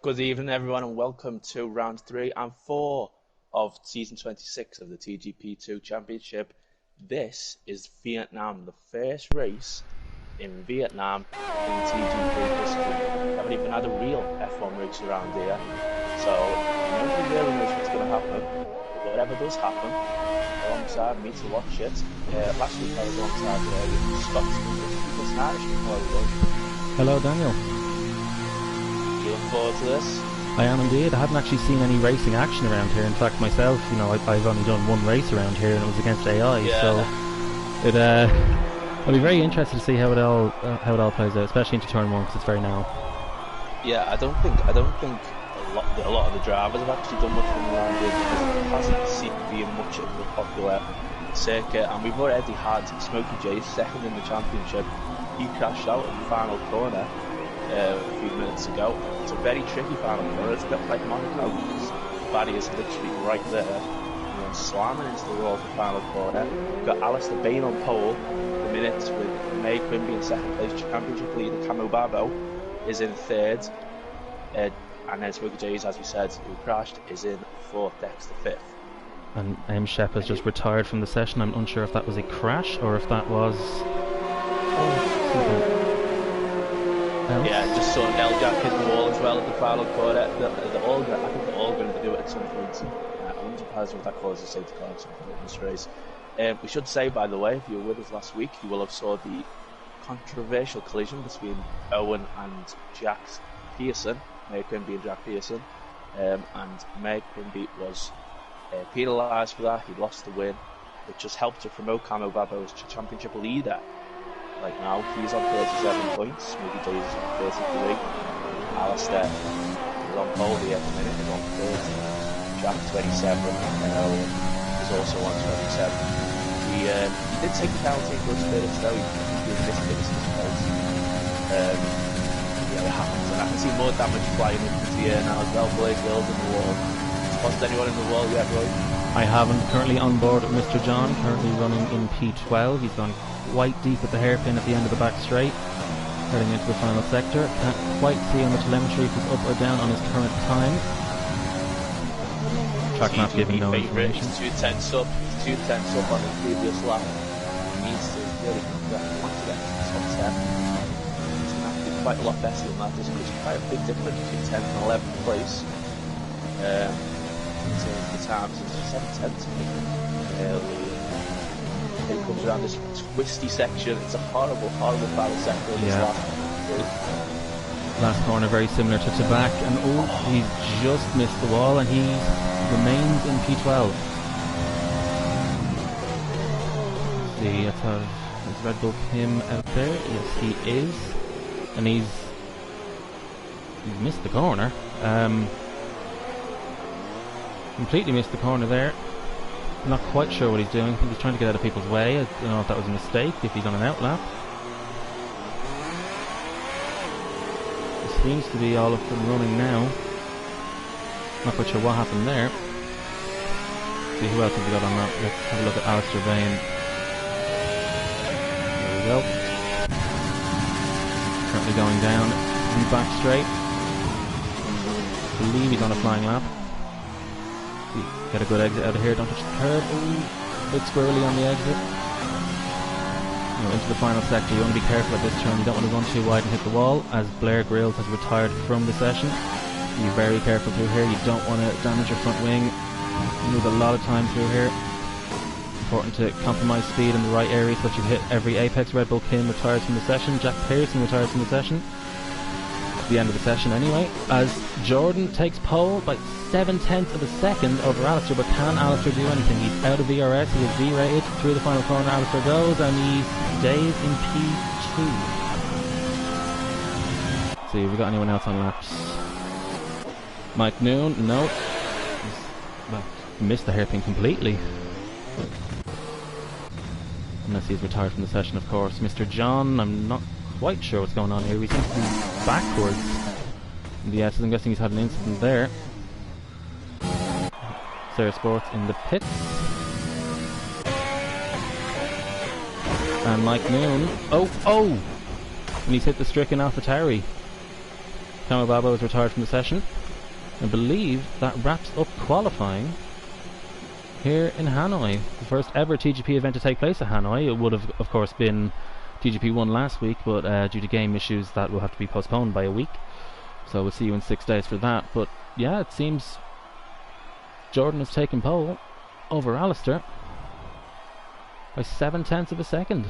Good evening, everyone, and welcome to round 3 and 4 of season 26 of the TGP2 Championship. This is Vietnam, the first race in Vietnam in TGP history. We haven't even had a real F1 race around here, so nobody really knows what's going to happen. But whatever does happen, alongside me to watch it. Last week I was alongside Scott, who's Irish. Hello, Daniel. You look forward to this? I am indeed. I haven't actually seen any racing action around here. In fact, myself, I've only done one race around here, and it was against AI. Yeah. So I'll be very interested to see how it all plays out, especially into turn 1 because it's very narrow. Yeah, I don't think a lot of the drivers have actually done much from around here because it hasn't seemed to be much of a popular circuit, and we've already had Smokey J second in the championship. He crashed out in the final corner a few minutes ago. It's a very tricky final corner. It's a bit like Monaco because the barrier is literally right there, and then slamming into the wall for the final corner. We've got Alistair Bain on pole at the minute with May Quimby in second place. Championship leader Camo Babo is in third, and then Smokey J's, as we said, who crashed, is in fourth, Dexter fifth. And M. Shep has just retired from the session. I'm unsure if that was a crash or if that was... Yeah, just saw an L-Jack hit the wall as well at the final corner. I think they're all going to do it at some point. I'm surprised if that causes a safety car at some point in this race. We should say, by the way, if you were with us last week, you will have saw the controversial collision between Owen and Jack Pearson, May Quimby and Jack Pearson, and May Quimby was penalised for that. He lost the win, which just helped to promote Camo Babo as championship leader. Right now, he's on 37 points, Smokey J is on 33, Alistair is on pole here at the minute, is on 30, Jack 27, and Owen is also on 27. He did take the penalty for his spirits though, he missed his place. Yeah, it happens, and I can see more damage flying into the air now as well. Blake Hills in the wall. Spotted anyone in the wall yet, Roy? I haven't. Currently on board with Mr. John, currently running in P12. He's gone quite deep at the hairpin at the end of the back straight, heading into the final sector. Can't quite see on the telemetry if he's up or down on his current time. Track map giving no information. 2 tenths up on the previous lap. He needs to really get to the top 10. He's going to have to do quite a lot better than that. There's quite a big difference between 10th and 11th place. In terms of the times, it's 7 tenths. It comes around this twisty section. It's a horrible battle sector in this last corner, very similar to Tabac, and he's just missed the wall, and he remains in P12. See, let's have Red Bull Pim out there. Yes, he is, and he's missed the corner. Completely missed the corner there. I'm not quite sure what he's doing. I think he's trying to get out of people's way. I don't know if that was a mistake, if he's on an outlap. He seems to be all up and running now. Not quite sure what happened there. See who else have we got on that. Let's have a look at Alistair Bain. There we go. Currently going down the back straight. I believe he's on a flying lap. Get a good exit out of here, don't touch the curb. Ooh, a bit squirrely on the exit. Into the final sector, you want to be careful at this turn. You don't want to run too wide and hit the wall, as Blair Grills has retired from the session. Be very careful through here. You don't want to damage your front wing. You lose a lot of time through here. Important to compromise speed in the right areas so that you hit every apex. Red Bull Kim retires from the session. Jack Pearson retires from the session. At the end of the session anyway, as Jordan takes pole by 7/10 of a second over Alistair, but can Alistair do anything? He's out of VRS, he is V-rated. Through the final corner Alistair goes, and he stays in P2. See, have we got anyone else on laps? Mike Noon, no. Well, missed the hairpin completely. Unless he's retired from the session, of course. Mr. John, I'm not quite sure what's going on here. We seem to be backwards. Yes, I'm guessing he's had an incident there. Sarah Sports in the pits. And Mike Noon. Oh! And he's hit the stricken AlphaTauri. Camo Babo is retired from the session. I believe that wraps up qualifying here in Hanoi. The first ever TGP event to take place at Hanoi. It would have, of course, been TGP1 last week, but due to game issues that will have to be postponed by a week. So we'll see you in 6 days for that. But yeah, it seems Jordan has taken pole over Alistair by 7/10 of a second.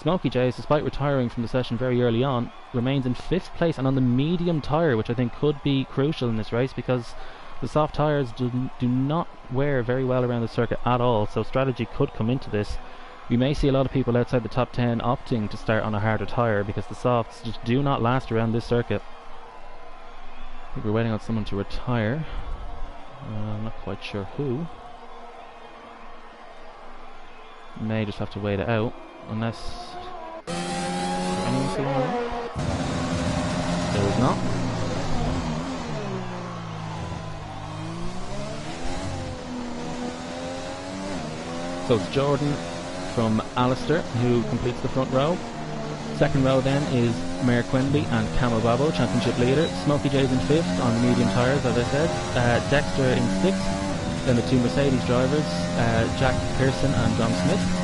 Smokey J's, despite retiring from the session very early on, remains in 5th place and on the medium tyre, which I think could be crucial in this race because the soft tyres do not wear very well around the circuit at all, so strategy could come into this. We may see a lot of people outside the top 10 opting to start on a harder tyre because the softs just do not last around this circuit. I think we're waiting on someone to retire. I'm not quite sure who. May just have to wait it out. Unless anyone see one? There is not. So it's Jordan from Alistair who completes the front row. Second row then is Mayor Quimby and Camo Babo, championship leader. Smokey J's in 5th on medium tyres, as I said. Dexter in 6th. Then the 2 Mercedes drivers, Jack Pearson and Dom Smith.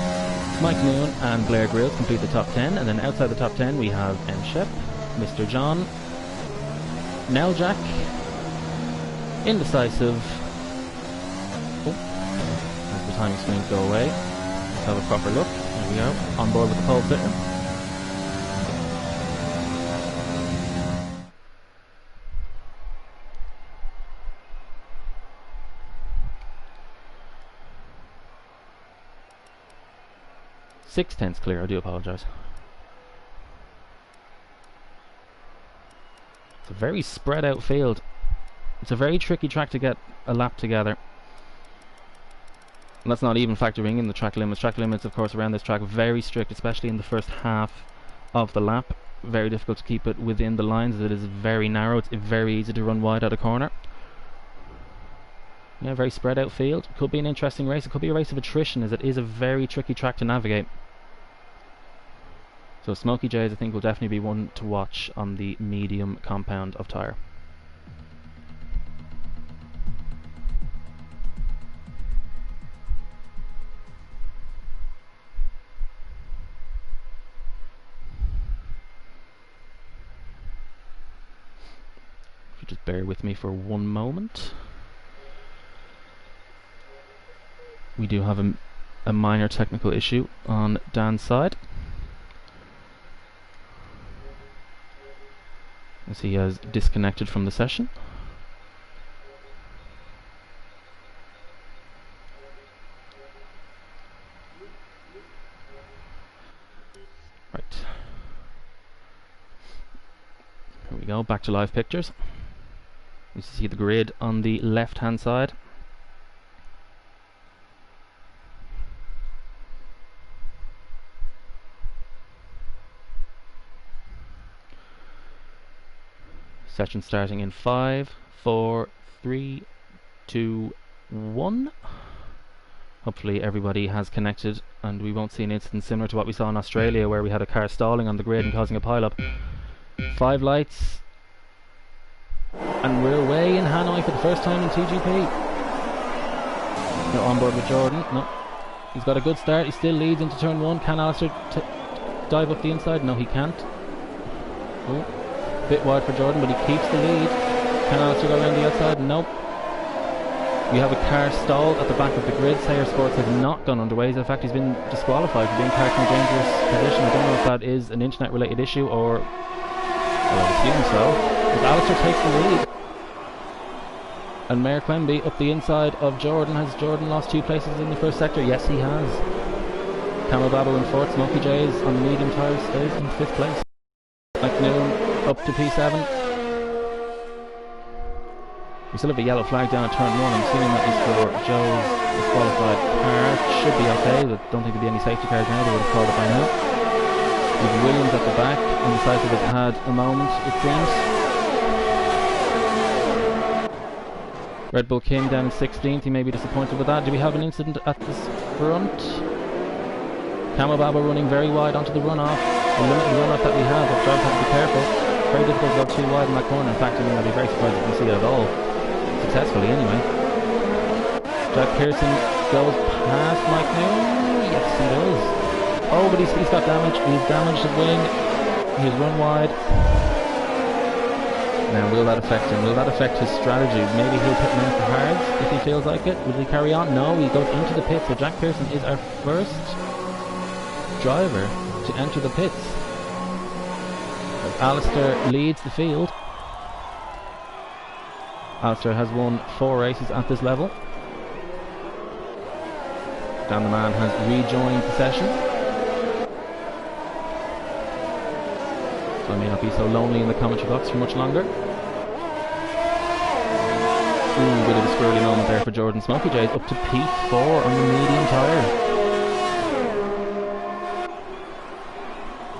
Mike Noon and Blair Grills complete the top 10, and then outside the top 10 we have M. Shep, Mr. John, Nell Jack, Indecisive. Oh, as the timing screens go away, let's have a proper look. There we go, on board with the pole sitter. Six tenths clear, I do apologise. It's a very spread out field. It's a very tricky track to get a lap together. And that's not even factoring in the track limits. Track limits, of course, around this track very strict, especially in the first half of the lap. Very difficult to keep it within the lines. It is very narrow. It's very easy to run wide out of corner. Yeah, very spread out field. Could be an interesting race. It could be a race of attrition, as it is a very tricky track to navigate. So Smokey J's, I think, will definitely be one to watch on the medium compound of tyre. If you just bear with me for one moment. We do have a minor technical issue on Dan's side, as he has disconnected from the session. Right. Here we go, back to live pictures. You see the grid on the left hand side. Session starting in 5, 4, 3, 2, 1. Hopefully everybody has connected and we won't see an incident similar to what we saw in Australia, where we had a car stalling on the grid and causing a pile-up. 5 lights, and we're away in Hanoi for the first time in TGP. Now on board with Jordan. No, he's got a good start. He still leads into turn 1. Can Alistair dive up the inside? No, he can't. Oh, bit wide for Jordan, but he keeps the lead. Can Alistair go around the outside? Nope. We have a car stalled at the back of the grid. Sayer Sports has not gone underway. In fact, he's been disqualified for being parked in a dangerous position. I don't know if that is an internet related issue or... well, I assume so. But Alistair takes the lead. And Mayor Quimby up the inside of Jordan. Has Jordan lost 2 places in the first sector? Yes, he has. Camo Babo in 4th. Smokey J's on the medium tyres stays in 5th place. Mike Noon up to P7. We still have a yellow flag down at turn 1. I'm assuming that is for Joe's disqualified car. Should be okay. I don't think there'll be any safety cars now. They would have called it by now. With Williams at the back. Indecisive has had a moment, it seems. Red Bull King down in 16th. He may be disappointed with that. Do we have an incident at this front? Camo Babo running very wide onto the runoff. The limited runoff that we have. Our drivers have to be careful. very difficult to go too wide in that corner. In fact, I mean, I'd be very surprised if we see it at all. Successfully, anyway. Jack Pearson goes past Mike Newell. Yes, he does. Oh, but he's got damage. He's damaged his wing. He's run wide. Now, will that affect him? Will that affect his strategy? Maybe he'll pit him in for hards if he feels like it. Will he carry on? No, he goes into the pit. So Jack Pearson is our first driver to enter the pits. Alistair leads the field. Alistair has won 4 races at this level. Dan the Man has rejoined the session. So I may not be so lonely in the commentary box for much longer. Ooh, bit of a squirrely moment there for Jordan Smoky Jays, up to P4 on the medium tyre.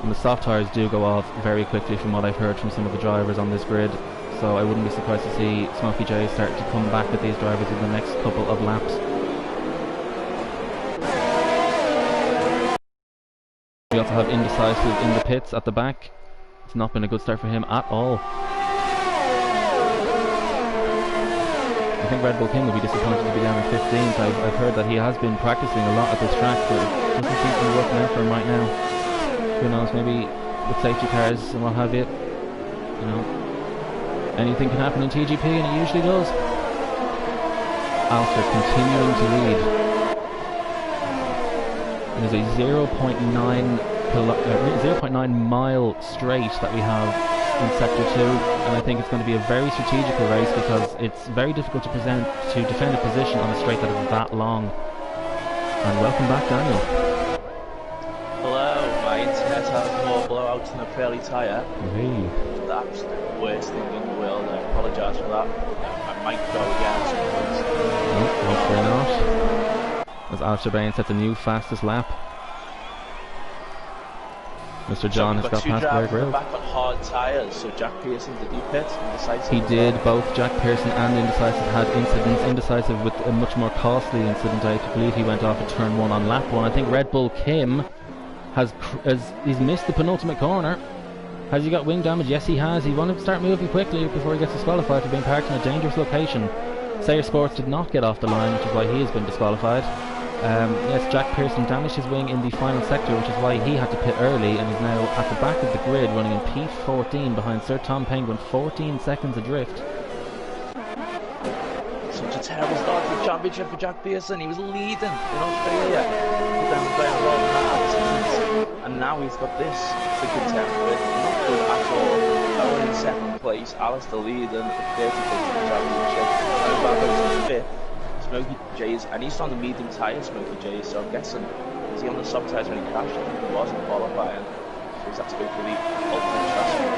And the soft tyres do go off very quickly from what I've heard from some of the drivers on this grid. So I wouldn't be surprised to see Smoky Jays start to come back with these drivers in the next couple of laps. We also have Indecisive in the pits at the back. It's not been a good start for him at all. I think Red Bull King will be disappointed to be down in 15th. I've heard that he has been practicing a lot at this track, but it doesn't seem to be working out for him right now. Who knows, maybe with safety cars and what have you. You know, anything can happen in TGP, and it usually does. Alistair continuing to lead. There's a 0.9 mile straight that we have in Sector 2, and I think it's going to be a very strategical race because it's very difficult to defend a position on a straight that is that long. And welcome back, Daniel. Hello, my internet has more blowouts than a fairly tyre. Hey. That's the worst thing in the world. I apologise for that. I might go again at some point. No, hopefully not. As Alistair Bain sets a new fastest lap. Mr. John has got past Blair Grylls. Back on hard tyres, so Jack Pearson did he pit? He did. Both Jack Pearson and Indecisive had incidents. Indecisive with a much more costly incident. I believe he went off at turn 1 on lap 1. I think Red Bull Kim he's missed the penultimate corner. Has he got wing damage? Yes, he has. He wanted to start moving quickly before he gets disqualified for being parked in a dangerous location. Sayer Sports did not get off the line, which is why he has been disqualified. Yes, Jack Pearson damaged his wing in the final sector, which is why he had to pit early and is now at the back of the grid running in P14 behind Sir Tom Penguin, 14 seconds adrift. Such a terrible start to the championship for Jack Pearson. He was leading in Australia, but then playing well in that accident, and now he's got this to contend with. Not good at all. Owen in 2nd place, Alistair leading at 30 points in the championship. And back in 5th. Smoky Jays, and he's on the medium tyre, Smoky Jays, so I'm guessing, is he on the soft tyres when he crashed? I think he wasn't qualifying, so he's had to go for the ultimate transfer.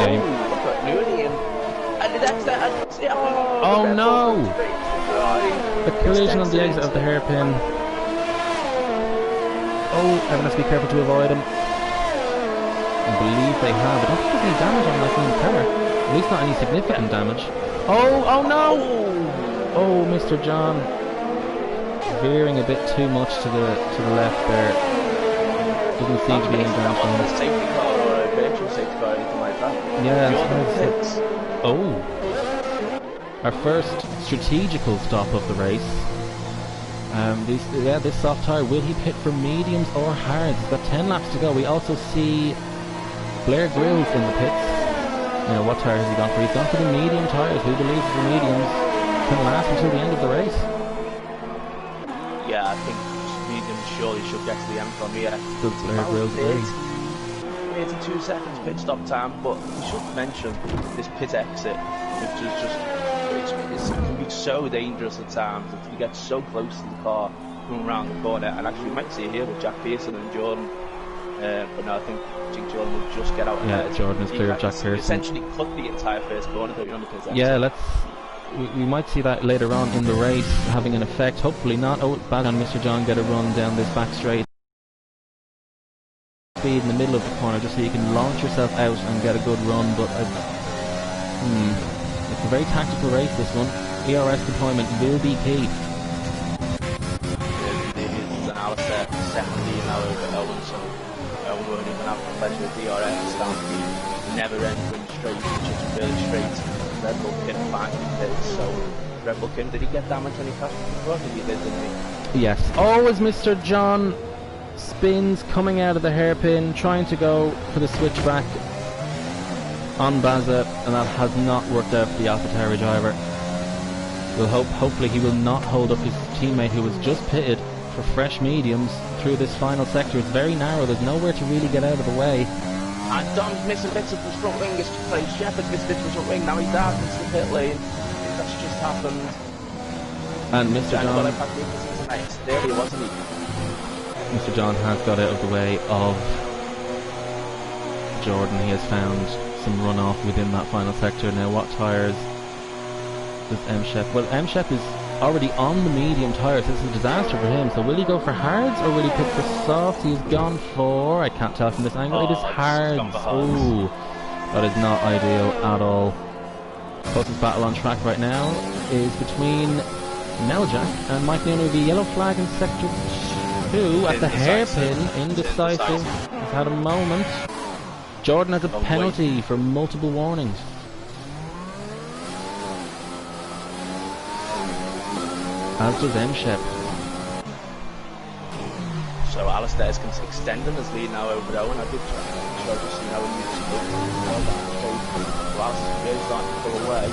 Yeah, look at Newell, and that's it. Oh no! A collision on the exit of the hairpin. Oh, everyone has to be careful to avoid him. I believe they have. I don't think there's any damage on that car. At least not any significant damage. Oh no! Oh, Mr. John, veering a bit too much to the left there. Doesn't seem to be in damage. On a safety car or a virtual safety car or anything like that. Yeah, it's oh, our first strategical stop of the race. This soft tyre, will he pit for mediums or hards? He's got 10 laps to go. We also see Blair Grylls in the pits. Now, what tyre has he gone for? He's gone for the medium tyres. Who believes the mediums can last until the end of the race? Yeah, I think medium surely should get to the end from here. Good Blair Grylls. 82 seconds pit stop time, but we should mention this pit exit, which is just it can be so dangerous at times if you get so close to the car coming around the corner. And actually, you might see it here with Jack Pearson and Jordan. But no, I think Jordan will just get out. Yeah, Jordan is clear of Jack Pearson. Essentially cut the entire first corner, don't you, on the pit exit? Yeah, we might see that later on in the race having an effect. Hopefully not. Oh, bad on Mr. John, get a run down this back straight. Speed in the middle of the corner just so you can launch yourself out and get a good run, but it's a very tactical race, this one. ERS deployment will be key. It is an Alistair second lead now over Owen, so Owen won't even have the pleasure of DRS down speed. never entering straight, just really straight. Red Bull Kim finally did. So Red Bull Kim, did he get damage when he crashed the front? He did, didn't he? Yes. Oh, as Mr. John spins coming out of the hairpin, trying to go for the switchback on Baza, and that has not worked out for the AlphaTauri driver. We'll hopefully he will not hold up his teammate who was just pitted for fresh mediums through this final sector. It's very narrow, there's nowhere to really get out of the way. And Dom's missing bits of his front wing as to play. Shepherd missed bits of his front wing, now he's out into the pit lane. That's just happened. And Mr. John... There he wasn't he? Mr. John has got out of the way of Jordan. He has found some runoff within that final sector. Now what tyres does M-Shep? Well, M-Shep is already on the medium tyres. This is a disaster for him. So will he go for hards or will he pick for soft? He's gone for... I can't tell from this angle. It is hards. Ooh, that is not ideal at all. Closest battle on track right now is between Neljak and Mike Noonan with the yellow flag in sector 2 at the hairpin. Indecisive. He's had a moment. Jordan has a penalty for multiple warnings. As does M-Shep. So Alistair is extending his lead now over Owen. I did try to see how he used to look. Alistair's really starting to pull away.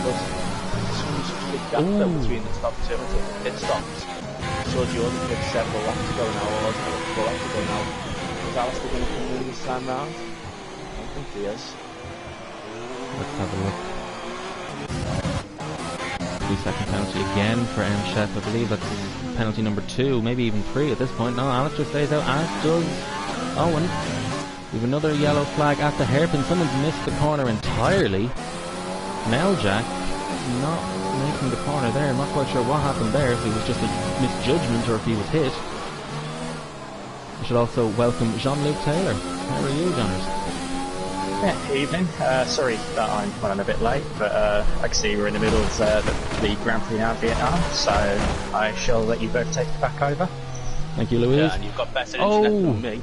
But there's such a big gap though between the top two and the pit stops. So Jordan pit several laps ago now, or 4 laps ago now. Is Alistair going to come in this time round? I don't think he is. Let's have a look. 3-second penalty again for M-Shep. I believe that's penalty number 2, maybe even 3 at this point. No, Alistair stays out, as does Owen. We have another yellow flag at the hairpin. Someone's missed the corner entirely. Neljak not making the corner there. I'm not quite sure what happened there, if it was just a misjudgment or if he was hit. We should also welcome Jean-Luc Taylor. How are you, Johnners? Yeah, evening. Sorry that I'm running a bit late, but I can see we're in the middle of the Grand Prix now in Vietnam, so I shall let you both take it back over. Thank you, Louise. Yeah, and you've got better internet than me.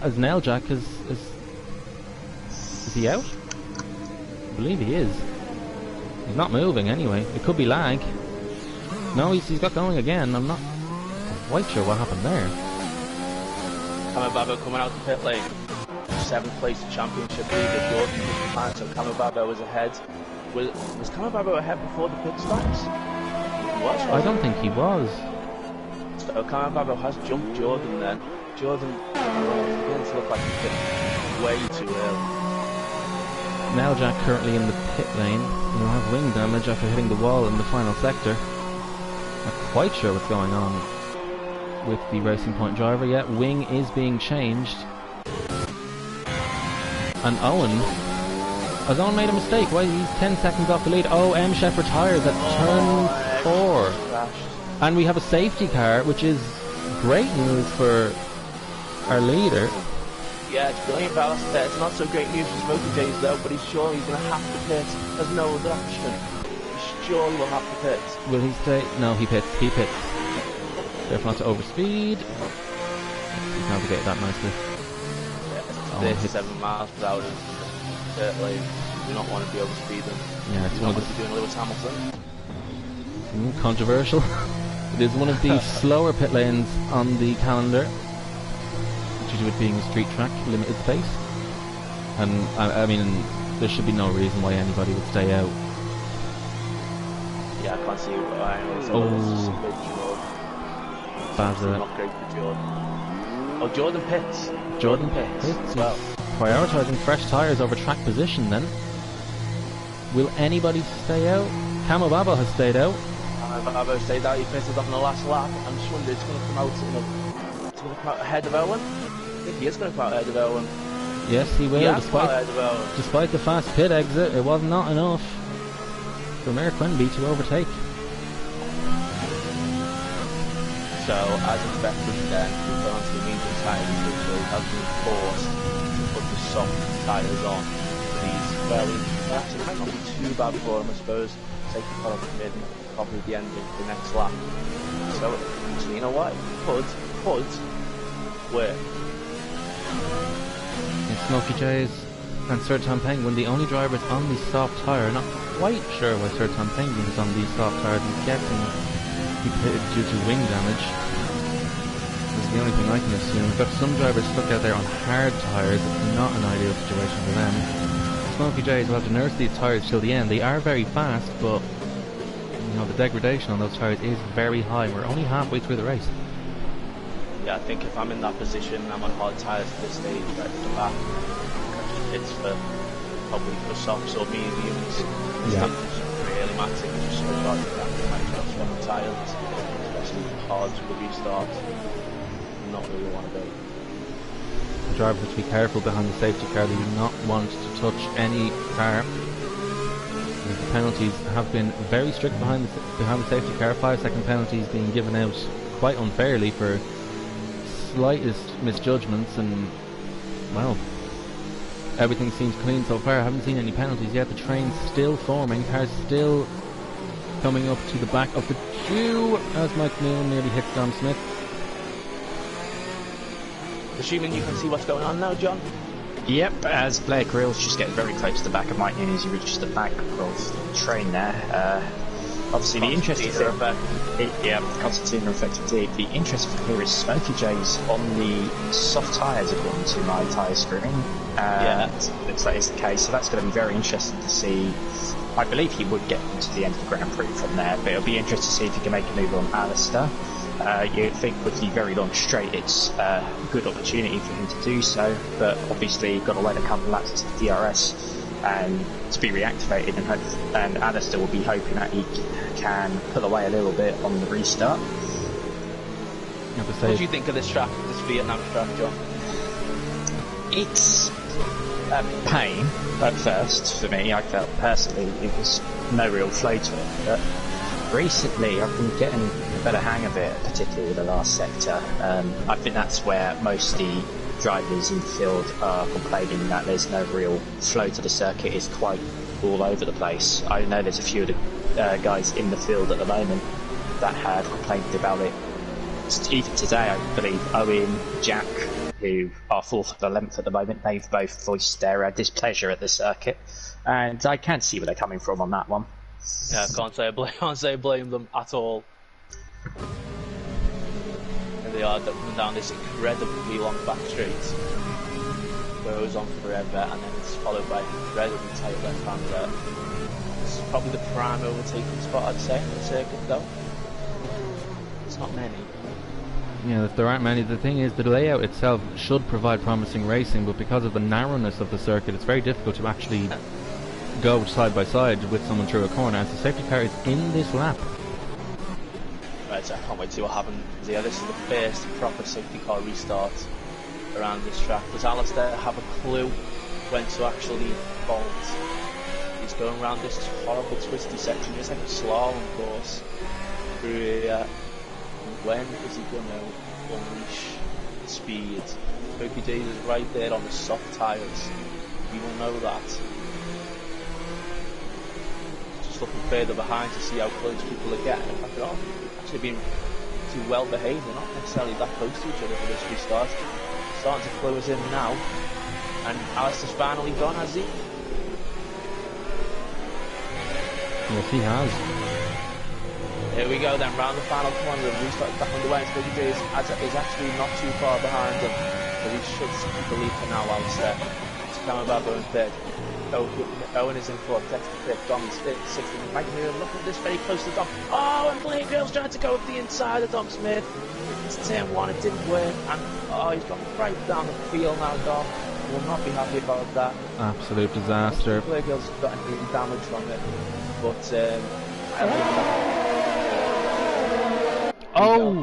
As Neljak is he out? I believe he is. He's not moving anyway. It could be lag. No, he's got going again. I'm not quite sure what happened there. Kamababo coming out the pit lane. 7th place championship leader Jordan was so Kamababo was ahead. Was Kamababo ahead before the pit stops? I don't think he was. So Kamababo has jumped Jordan then. Jordan begins to look like he pit way too early. Neljak currently in the pit lane. He'll have wing damage after hitting the wall in the final sector. Not quite sure what's going on with the Racing Point driver yet. Wing is being changed. And Owen, has Owen made a mistake? Why he's 10 seconds off the lead? Oh, M-Shep retires at turn 4. And we have a safety car, which is great news for our leader. Yeah, it's brilliant for Alistair. It's not so great news for Smokey Days though, but he's surely going to have to pit. There's no other option. He surely will have to pit. Will he stay? No, he pits. He pits. Careful not to overspeed. He's navigated that nicely. 37 miles per hour in the pit lane. You do not want to be overspeeding. Yeah, it's you one don't of want to be doing Lewis Hamilton. Controversial. It is one of the slower pit lanes on the calendar, due to it being a street track, limited space. And I mean, there should be no reason why anybody would stay out. Yeah, I can't see why. Baza. Not great for Jordan. Oh, Jordan pits. Jordan pits. Well, prioritising fresh tyres over track position then. Will anybody stay out? Kamababo has stayed out. Kamababo stayed out, he pitted on the last lap. I'm just wondering, it's going to come out ahead of Owen? I think he is going to come out ahead of Owen. Yes, he will, despite the fast pit exit. It was not enough for Mayor Quenby to overtake. So, as expected then, we go on to the medium tyres, which has been forced to put the soft tyres on. These actually might not be too bad for him, I suppose. Take the car off the mid and probably the end of the next lap. So you know what? Could work. Smoky Jays and Sir Tom Penguin, the only drivers on the soft tyre. Not quite sure why Sir Tom Penguin is on these soft tyres. I'm guessing he pitted due to wing damage. That's the only thing I can assume. We've got some drivers stuck out there on hard tyres. It's not an ideal situation for them. Smoky Jays will have to nurse these tyres till the end. They are very fast, but you know, the degradation on those tyres is very high. We're only halfway through the race. Yeah, I think if I'm in that position, I'm on hard tyres at this stage, right at the back. It's for probably for softs or mediums. Yeah. It's really massive. It's just so hard to get my trust on the tyres, especially hard to the restart. Not where you want to go. The drivers have to be careful behind the safety car. They do not want to touch any car. The penalties have been very strict behind the safety car. 5-second penalties being given out quite unfairly for slightest misjudgments, and well, everything seems clean so far. I haven't seen any penalties yet. The train's still forming. Cars still coming up to the back of the queue as Mike Newman nearly hits Dom Smith. Assuming you can see what's going on now, John. Yep, as Blair Grylls just getting very close to the back of Mike Newman as he reaches the back of the train there. Obviously, the interesting thing, Constantina effect indeed. The interesting thing here is Smoky Jays on the soft tyres according to my tyre screening. Looks like it's the case, so that's going to be very interesting to see. I believe he would get to the end of the Grand Prix from there, but it'll be interesting to see if he can make a move on Alistair. You'd think with the very long straight, it's a good opportunity for him to do so, but obviously you've got to wait a couple of laps to the DRS and to be reactivated, and Alistair will be hoping that he can pull away a little bit on the restart. What do you think of this track, this Vietnam track, John? It's a pain at first for me. I felt personally it was no real flow to it, but recently I've been getting a better hang of it, particularly with the last sector. I think that's where most of the drivers in the field are complaining that there's no real flow to the circuit. It's quite all over the place. I know there's a few of the guys in the field at the moment that have complained about it. Even today, I believe Owen, Jack, who are fourth of the length at the moment, they've both voiced their displeasure at the circuit, and I can see where they're coming from on that one. Yeah, can't say blame them at all. And they are coming down this incredibly long back straight, goes on forever, and then it's followed by incredibly tight left-hander. This is probably the prime overtaking spot, I'd say, in the circuit, though. There's not many. Yeah, there aren't many. The thing is, the layout itself should provide promising racing, but because of the narrowness of the circuit, it's very difficult to actually go side by side with someone through a corner, as the safety car is in this lap. Right, so I can't wait to see what happens. Yeah, this is the first proper safety car restart around this track. Does Alistair have a clue when to actually bolt? He's going around this horrible twisty section. It's like a slalom course through here. When is he going to unleash speed? Smoky Jays is right there on the soft tyres. We will know that. Just looking further behind to see how close people are getting. In fact, they're not actually being too well behaved. They're not necessarily that close to each other for this restart. Starting to close in now. And Alistair's finally gone, has he? Yes, he has. Here we go then, round the final corner, the restart back underway. Smoky Jays is actually not too far behind them, but he should keep the lead for now, Alistair. It's Kamababo in third. Owen is in fourth, Dexter fifth, Dom is fifth, sixth, and Mike Newman looking at this very close to Dom. Oh, and Blair Grylls trying to go up the inside of Dom Smith. It's turn one, it didn't work, and he's gone right down the field now, Dom. Will not be happy about that. Absolute disaster. Blair Grylls got any damage from it, but I don't think that. Oh!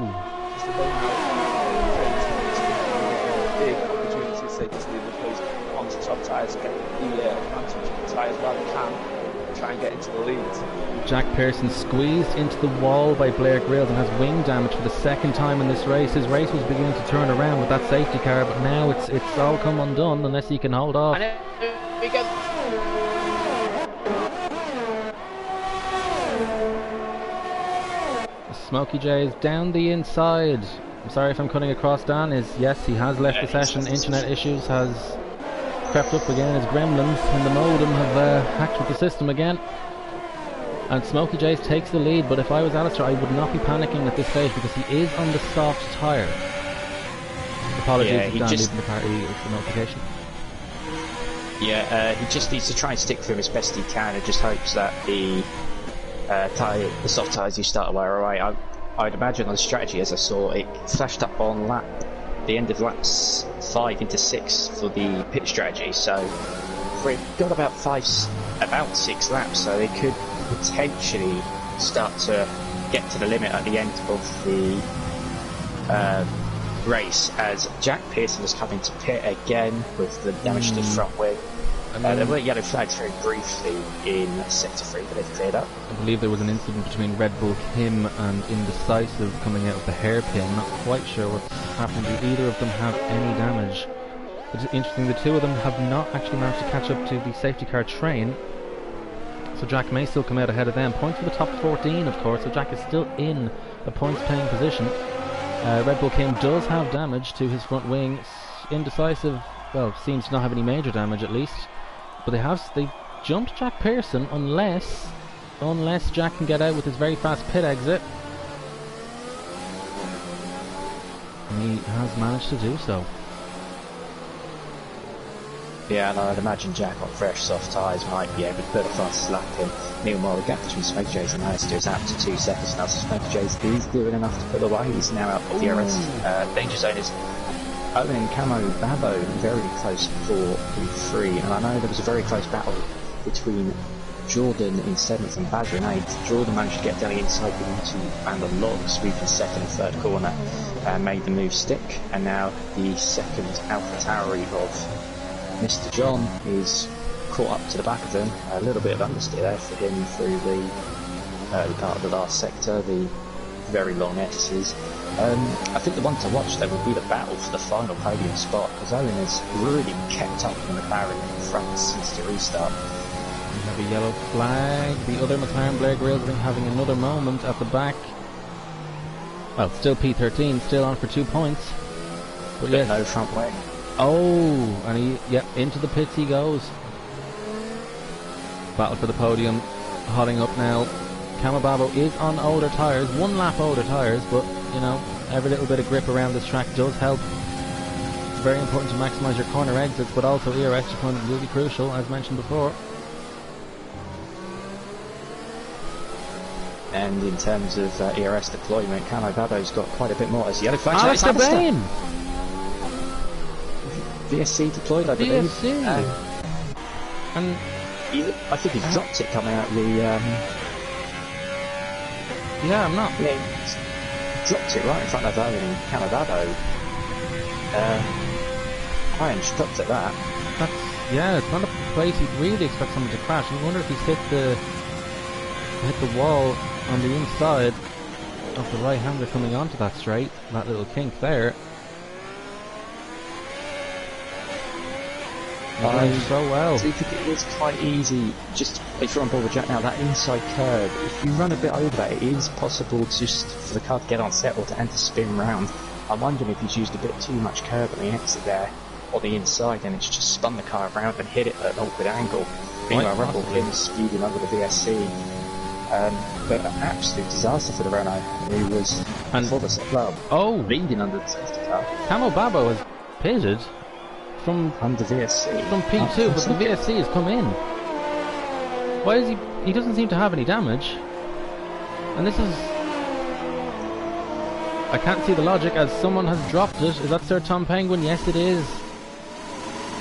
Big opportunity to take this lead because onto top tyres, get the advantage of the tyres while they can, and try and get into the lead. Jack Pearson squeezed into the wall by Blair Grylls and has wing damage for the second time in this race. His race was beginning to turn around with that safety car, but now it's all come undone unless he can hold off. And we get. Smoky Jays down the inside. I'm sorry if I'm cutting across Dan. Yes, he has left the session. Internet issues has crept up again as gremlins in the modem have hacked with the system again. And Smokey Jace takes the lead, but if I was Alistair, I would not be panicking at this stage because he is on the soft tyre. Apologies if Dan leaving the party with the notification. Yeah, he just needs to try and stick through as best he can and just hopes that the soft tyres you start away are alright. I'd imagine on the strategy, as I saw, it flashed up on the end of laps 5 into 6 for the pit strategy, so we've got about 6 laps, so they could potentially start to get to the limit at the end of the race, as Jack Pearson was coming to pit again with the damage to the front wing. There were yellow flags very briefly in Sector 3, but they've cleared up. I believe there was an incident between Red Bull Kim and Indecisive coming out of the hairpin. Not quite sure what's happened. Do either of them have any damage? It's interesting, the two of them have not actually managed to catch up to the safety car train, so Jack may still come out ahead of them. Points for the top 14, of course, so Jack is still in a points-paying position. Red Bull Kim does have damage to his front wing. Indecisive, well, seems to not have any major damage at least. But they jumped Jack Pearson unless Jack can get out with his very fast pit exit. And he has managed to do so. Yeah, and I'd imagine Jack on fresh soft tyres might be able to put a fastest lap in. Meanwhile, the gap between Smokey Jace and Alistair is out to 2 seconds now, so Smokey Jace is doing enough to put away. He's now out of the DRS danger zone. Is Owen and Camo Babo very close for P3, and I know there was a very close battle between Jordan in 7th and Badger in 8th. Jordan managed to get down the inside into and unlock, sweeping 2nd and 3rd corner, made the move stick, and now the 2nd Alpha Tauri of Mr. John is caught up to the back of them. A little bit of understeer there for him through the early part of the last sector, the very long S's. I think the one to watch there will be the battle for the final podium spot, because Owen has really kept up with McLaren in front since the restart. We have a yellow flag. The other McLaren, Blair Grills, having another moment at the back. Well, still P13, still on for 2 points. But yes. No front wing. Oh, and into the pits he goes. Battle for the podium, hotting up now. Camababo is on older tyres, 1 lap older tyres, but you know, every little bit of grip around this track does help. It's very important to maximise your corner exits, but also ERS deployment will be crucial, as mentioned before. And in terms of ERS deployment, Camababo's got quite a bit more. As yellow flag, Alistair Bain! VSC deployed, I believe. VSC! And I think he's dropped it coming out the... Yeah, I'm not. Yeah, he dropped it right in front of Owen and Camababo. Iron dropped at that. Yeah, it's not a place you'd really expect someone to crash. I wonder if he's hit the wall on the inside of the right hander coming onto that straight, that little kink there. So well. So you think it is quite easy, just if you're on board with Jack now, that inside curve, if you run a bit over that, it is possible just for the car to get on settled and to spin round. I'm wondering if he's used a bit too much curve on the exit there, on the inside, and it's just spun the car around and hit it at an awkward angle. Meanwhile, Red Bull Kim speeding under the VSC. But an absolute disaster for the Renault, who was for the leading under the safety car. Camababo has pitted from under VSC. From P2, but the VSC has come in. Why is he doesn't seem to have any damage. And this is... I can't see the logic, as someone has dropped it. Is that Sir Tom Penguin? Yes, it is.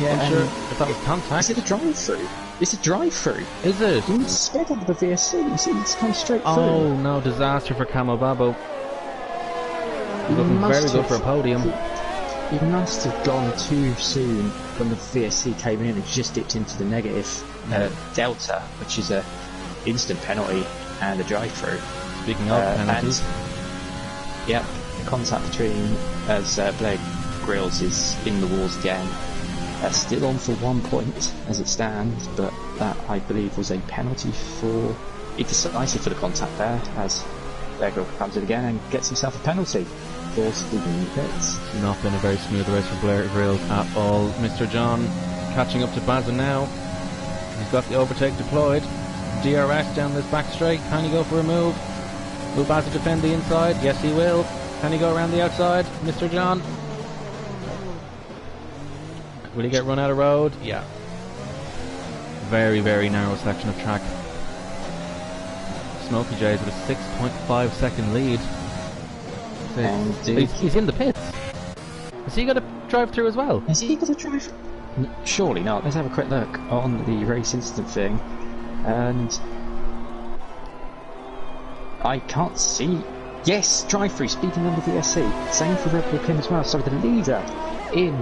Yeah, I'm sure if that was contact. Is it a drive-through? It's a drive-through. Is it? You sped under the VSC. You see, it's come straight through. Oh no, disaster for Camababo. Looking very good for a podium. He must have gone too soon when the VSC came in and just dipped into the negative delta, which is a instant penalty and a drive-through. Speaking of penalties. Yep, the contact between Blair Grills is in the walls again. Still on for 1 point as it stands, but that I believe was a penalty for Indecisive for the contact there, as Blair Grills comes in again and gets himself a penalty for speeding the pits. Not been a very smooth race for Blair Grills at all. Mr. John Catching up to Bazza now. He's got the overtake deployed. DRS down this back straight. Can he go for a move? Will Bazza defend the inside? Yes, he will. Can he go around the outside? Mr. John. Will he get run out of road? Yeah. Very, very narrow section of track. Smokey J's with a 6.5 second lead. And he's in the pits. Is he going to drive through as well? Is he going to drive? Surely not. Let's have a quick look on the race instant thing. And I can't see. Yes, drive-through, speeding under VSC. Same for Red Bull Kim as well. So the leader in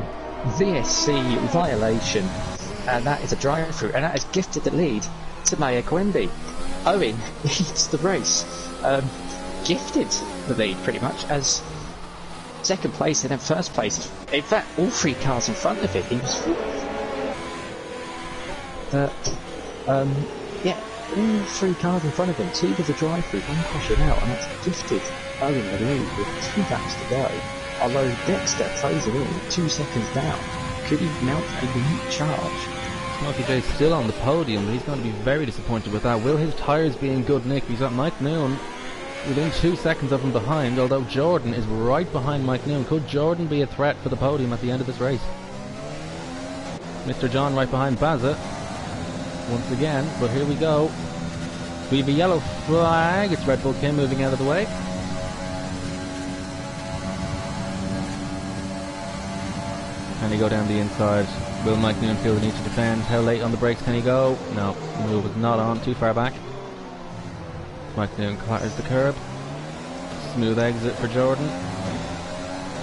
VSC violation. And that is a drive-through. And that has gifted the lead to Maya Quimby. Owen leads the race. Gifted the lead pretty much as second place and then first place. In fact, all three cars in front of it, he was yeah, all three cars in front of him, two with a drive-through, one pushing out, and that's gifted Owen the lead with 2 laps to go. Although Dexter closing in 2 seconds down, could he mount a unique charge? Smokey J's still on the podium, but he's going to be very disappointed with that. Will his tyres be in good nick? He's got Mike Noon within 2 seconds of him behind, although Jordan is right behind Mike Noon. Could Jordan be a threat for the podium at the end of this race? Mr. John right behind Bazza once again, but here we go. We have a yellow flag. It's Red Bull Kim moving out of the way. Can he go down the inside? Will Mike Noon feel the need to defend? How late on the brakes can he go? No, the move is not on, too far back. Mike Noon clatters the curb. Smooth exit for Jordan.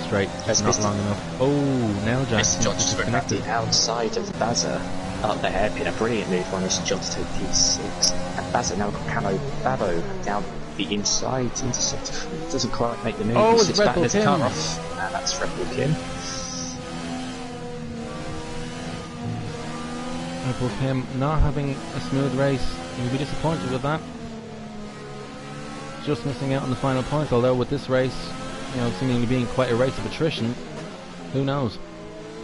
Straight, not long enough. Oh, now Jackson just at the outside of Bazza. Up the hairpin, a brilliant move on this jump to P6. And Bazza now got Camo Babo down the inside, interceptor. Doesn't quite make the move. Oh, it's Red Bull Kim. And that's Red Bull Kim. Red Bull Kim not having a smooth race. You'll be disappointed with that. Just missing out on the final point, although with this race, you know, seemingly being quite a race of attrition, who knows?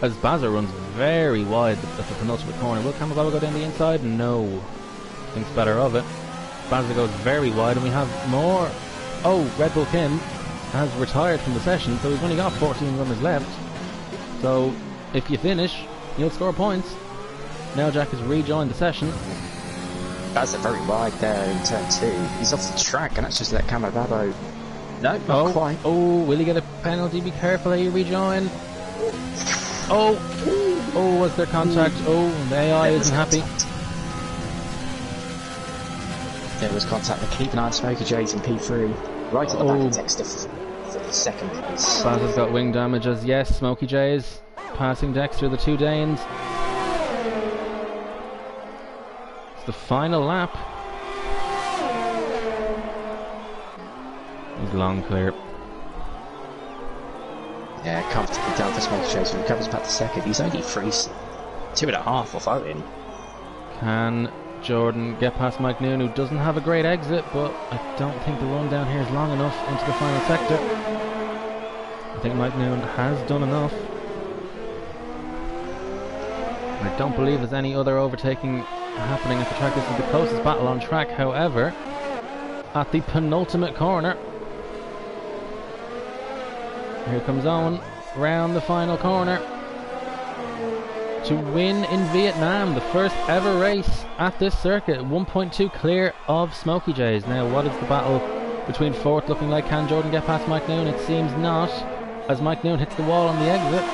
As Bazza runs very wide at the penultimate corner. Will Camababa go down the inside? No. Thinks better of it. Bazza goes very wide and we have more. Oh, Red Bull Kim has retired from the session, so he's only got 14 runners left. So, if you finish, you'll score points. Now Jack has rejoined the session. Bazza very wide there in turn 2. He's off the track and that's just let Camababo. No, not quite. Oh, will he get a penalty? Be careful how you rejoin. Oh, was there contact? Oh, the AI isn't happy. There was contact. Keep an eye on Smokey J's in P3. Right at the back of Dexter for the second place. Bazza's got wing damage as yes, Smokey J's passing Dexter, the 2 Danes. It's the final lap. He's long clear. Yeah, comfortably down for Smokey J's. Recovers back to second. He's only 2.5 off Owen. Can Jordan get past Mike Noon, who doesn't have a great exit, but I don't think the run down here is long enough into the final sector. I think Mike Noon has done enough. I don't believe there's any other overtaking happening at the track. This is the closest battle on track, however, at the penultimate corner. Here comes Owen, round the final corner to win in Vietnam, the first ever race at this circuit. 1.2 clear of Smokey J's. Now, what is the battle between fourth looking like? Can Jordan get past Mike Noon? It seems not, as Mike Noon hits the wall on the exit.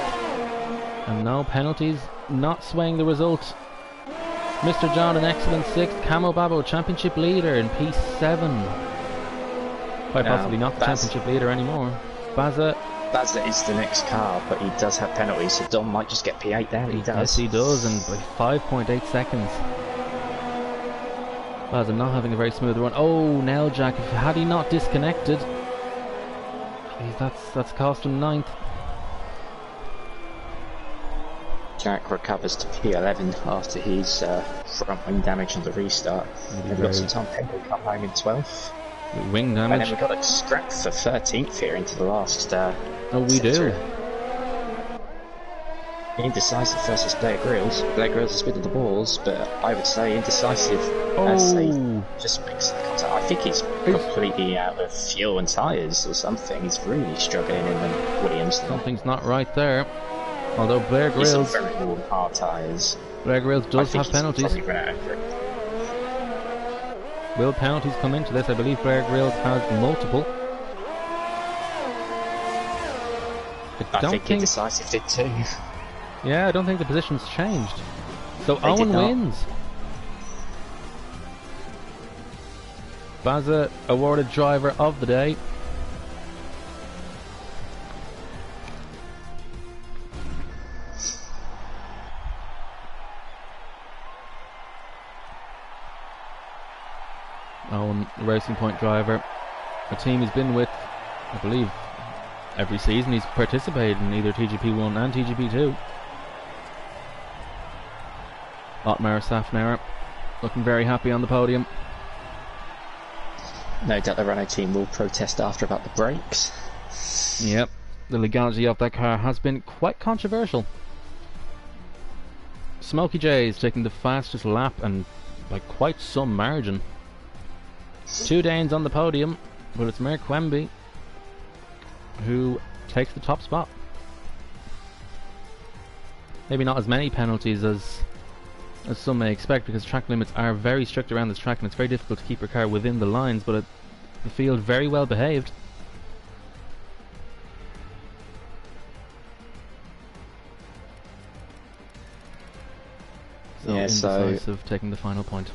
And no penalties, not swaying the result. Mr. John, an excellent 6th. Camo Babo, championship leader in P7. Quite possibly not the championship leader anymore. Bazza is the next car, but he does have penalties, so Dom might just get P8 there. He does. Yes, he does, and by 5.8 seconds. Bazza not having a very smooth run. Oh, now Jack, had he not disconnected, geez, that's cost him 9th. Jack recovers to P11 after his front wing damage on the restart. We've got some time. Pembrey come home in 12th. Wing damage. And then we've got a scrap for 13th here into the last oh, we do. Indecisive versus Blair Grills. Blair Grills is spinning the balls, but I would say Indecisive as he just makes the contact. I think he's completely out of fuel and tyres or something. He's really struggling in the Williams. Something's not right there. Although Blair Grills... He's on very warm hard tyres. Blair Grills does have penalties. Will penalties come into this? I believe Blair Grills has multiple. I think Indecisive did too. Yeah, I don't think the position's changed. So They Owen did not. wins. Baza awarded driver of the day. Owen, Racing Point driver. A team he's been with, I believe, every season. He's participated in either TGP1 and TGP2. Otmar Safnauer looking very happy on the podium. No doubt the Renault team will protest after about the brakes. Yep, the legality of that car has been quite controversial. Smokey J is taking the fastest lap and by quite some margin. 2 Danes on the podium, but it's Mer Quemby who takes the top spot. Maybe not as many penalties as some may expect, because track limits are very strict around this track and it's very difficult to keep your car within the lines, but the field very well behaved. So Yeah, so- Indecisive taking the final point.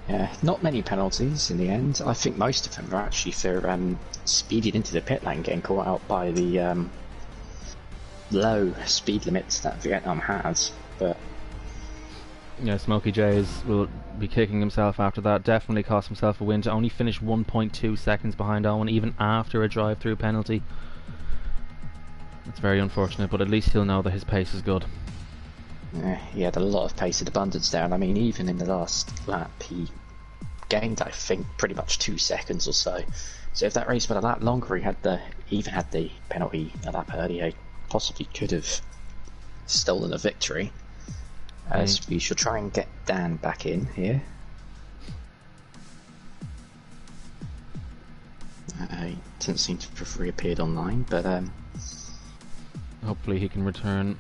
Yeah, not many penalties in the end. I think most of them are actually for speeding into the pit lane, getting caught out by the low speed limits that Vietnam has. But Yeah, Smokey J will be kicking himself after that. Definitely cost himself a win to only finish 1.2 seconds behind Owen, even after a drive-through penalty. It's very unfortunate, but at least he'll know that his pace is good. he had a lot of pace in abundance there, and I mean, even in the last lap, he gained, I think, pretty much 2 seconds or so. So if that race went a lap longer, he even had the penalty a lap earlier, possibly could have stolen a victory. As we shall try and get Dan back in here. He doesn't seem to have reappeared online, but Hopefully he can return.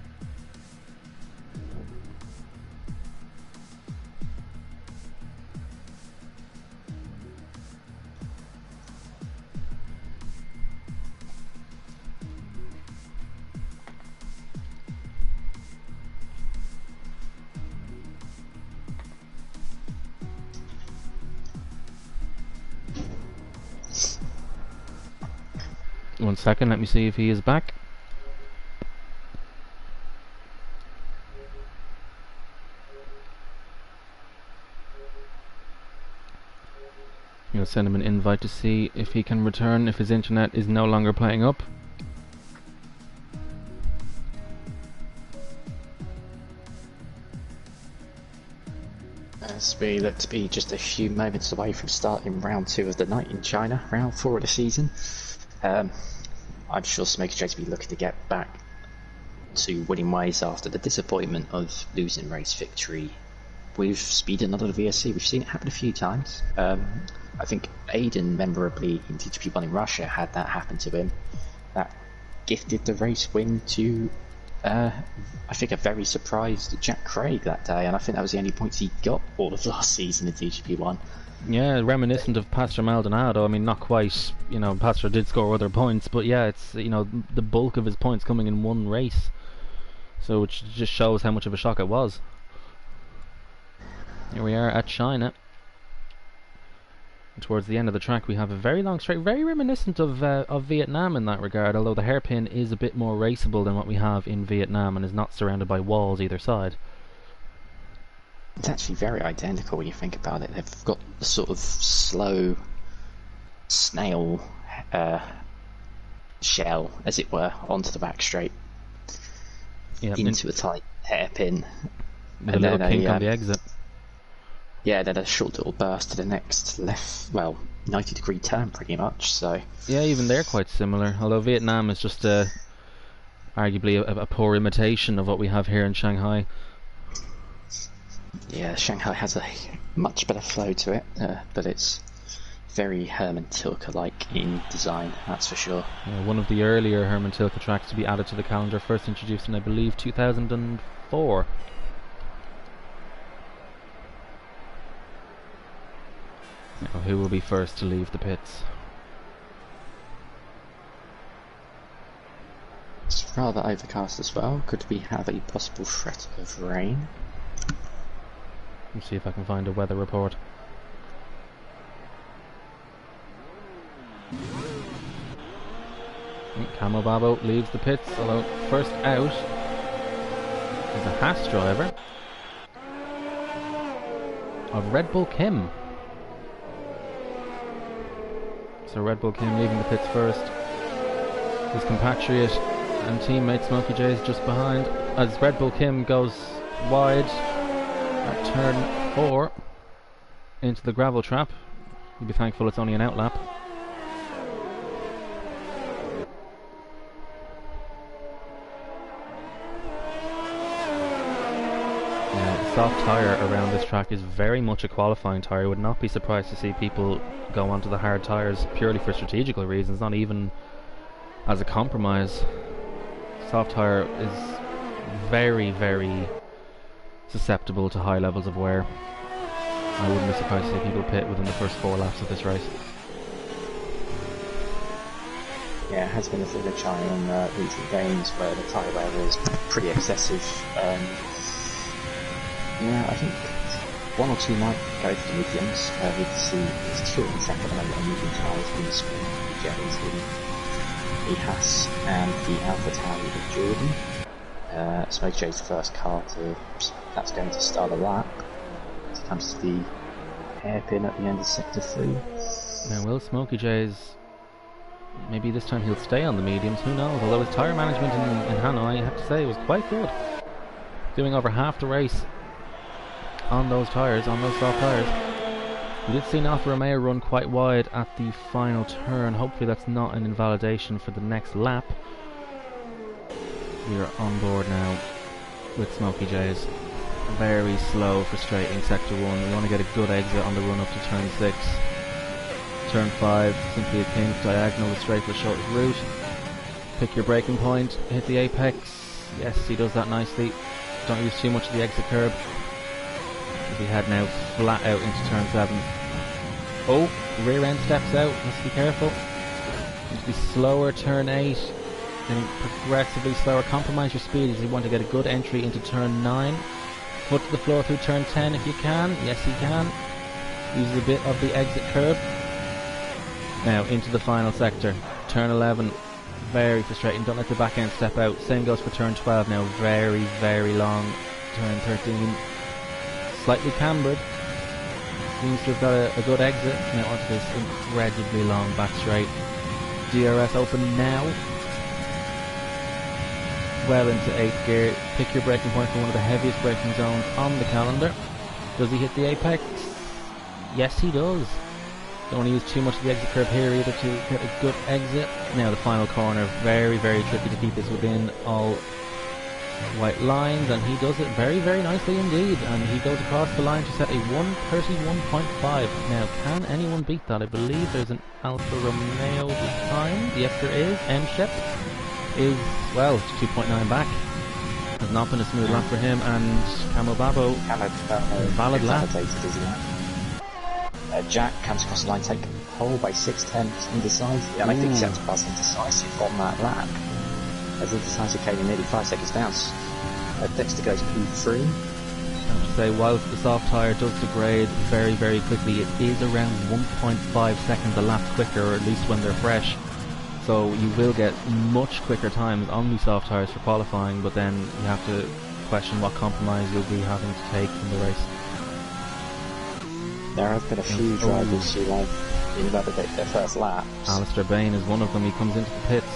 One second, let me see if he is back. I'm going to send him an invite to see if he can return, if his internet is no longer playing up. as we look to be just a few moments away from starting round 2 of the night in China, round 4 of the season. I'm sure Smokey J to be looking to get back to winning ways after the disappointment of losing race victory with speed and another VSC. We've seen it happen a few times. I think Aiden memorably in TGP1 in Russia had that happen to him. That gifted the race win to I think a very surprised Jack Craig that day, and I think that was the only points he got all of last season in TGP1. Yeah, reminiscent of Pastor Maldonado. I mean, not quite, you know, Pastor did score other points, but yeah, it's, you know, the bulk of his points coming in one race. So it just shows how much of a shock it was. Here we are at China. And towards the end of the track we have a very long straight, very reminiscent of Vietnam in that regard, although the hairpin is a bit more raceable than what we have in Vietnam and is not surrounded by walls either side. It's actually very identical when you think about it. They've got the sort of slow snail shell, as it were, onto the back straight, into a tight hairpin. With a little kink on the exit. Yeah, then a short little burst to the next left, well, 90-degree turn pretty much, so... Yeah, even they're quite similar, although Vietnam is just a arguably a poor imitation of what we have here in Shanghai. Yeah, Shanghai has a much better flow to it, but it's very Hermann Tilke-like in design, that's for sure. Yeah, one of the earlier Hermann Tilke tracks to be added to the calendar, first introduced in, I believe, 2004. Now, who will be first to leave the pits? It's rather overcast as well. Could we have a possible threat of rain? Let's see if I can find a weather report. Camo Babo leaves the pits, although first out is a Haas driver of Red Bull Kim. So Red Bull Kim leaving the pits first. His compatriot and teammate Smokey J is just behind as Red Bull Kim goes wide at turn 4 into the gravel trap. You'll be thankful it's only an outlap. Soft tyre around this track is very much a qualifying tyre. I would not be surprised to see people go onto the hard tyres purely for strategical reasons, not even as a compromise. Soft tyre is very, very susceptible to high levels of wear. I wouldn't be surprised to see people pit within the first 4 laps of this race. Yeah, it has been a thing of China in recent games where the tyre wear is pretty excessive. Yeah, I think one or two might go for the mediums. We can see it's two on track at the moment on medium tyres in Smokey J's, the Haas and the Alpha Tauri of Jordan. Smokey J's first car that's going to start a lap. It comes to the hairpin at the end of sector 3. Now will Smokey J's, maybe this time he'll stay on the mediums, who knows, although his tyre management in Hanoi, I have to say, was quite good. Doing over half the race on those tyres, on those soft tyres. We did see Alfa Romeo run quite wide at the final turn. Hopefully that's not an invalidation for the next lap. We are on board now with Smokey J's. Very slow, frustrating sector 1. We want to get a good exit on the run up to turn 6. Turn 5, simply a King's diagonal, the straight for the shortest route. Pick your braking point, hit the apex. Yes, he does that nicely. Don't use too much of the exit curb. We head now flat out into turn 7. Oh, rear end steps out, must be careful. Need to be slower, turn 8, then progressively slower. Compromise your speed as you want to get a good entry into turn 9. Foot to the floor through turn 10 if you can. Yes, you can. Use a bit of the exit curb. Now into the final sector. Turn 11. Very frustrating. Don't let the back end step out. Same goes for turn 12 now. Very, very long. Turn 13. Slightly cambered. Seems to have got a good exit. Now onto this incredibly long back straight. DRS open now. Well into 8th gear. Pick your braking point for one of the heaviest braking zones on the calendar. Does he hit the apex? Yes, he does. Don't want to use too much of the exit curve here either to get a good exit. Now the final corner. Very, very tricky to keep this within all white lines, and he does it very, very nicely indeed, and he goes across the line to set a 1:31.5. Now can anyone beat that? I believe there's an Alfa Romeo behind. Yes, there is. M-Shep is, well, 2.9 back. Has not been a smooth lap for him, and Camo Babo, valid lap. Jack comes across the line, take pole by 6/10, indecisive, and I think he's had to pass indecisive on that lap, as indecisive came in nearly 5 seconds down. Dexter goes P3. I have to say, whilst the soft tyre does degrade very, very quickly, it is around 1.5 seconds a lap quicker, or at least when they're fresh. So you will get much quicker times on these soft tyres for qualifying, but then you have to question what compromise you'll be having to take in the race. There have been a few drivers who have invalidated their first laps. Alistair Bain is one of them. He comes into the pits.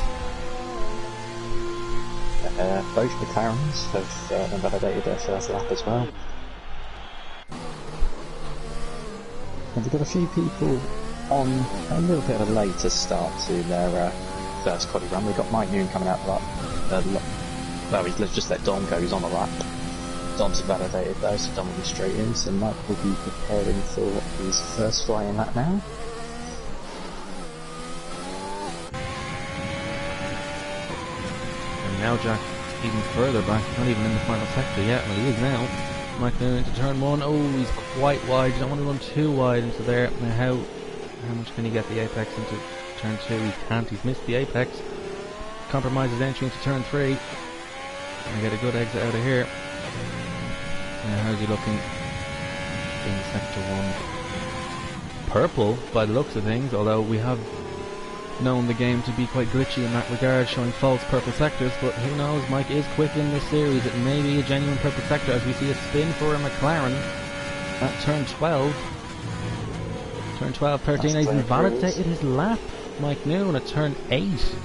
Both McLarens have invalidated their first lap as well. And we've got a few people on a little bit of a later start to their first quality run. We've got Mike Noon coming out of that. Well, let's just let Dom go, he's on the lap. Dom's invalidated though, so Dom will be straight in, so Mike will be preparing for his first flying lap now. And now Jack even further back, not even in the final sector yet, well he is now. Mike Noon into turn 1, oh he's quite wide, you don't want to run too wide into there. Now how much can he get the apex into turn 2? He can't, he's missed the apex. Compromises entry into turn 3. And get a good exit out of here. Now how's he looking in sector 1? Purple by the looks of things, although we have known the game to be quite glitchy in that regard, showing false purple sectors, but who knows, Mike is quick in this series. It may be a genuine purple sector as we see a spin for a McLaren at turn 12. Turn 12, 13, he's invalidated his lap. Mike Noon at turn 8.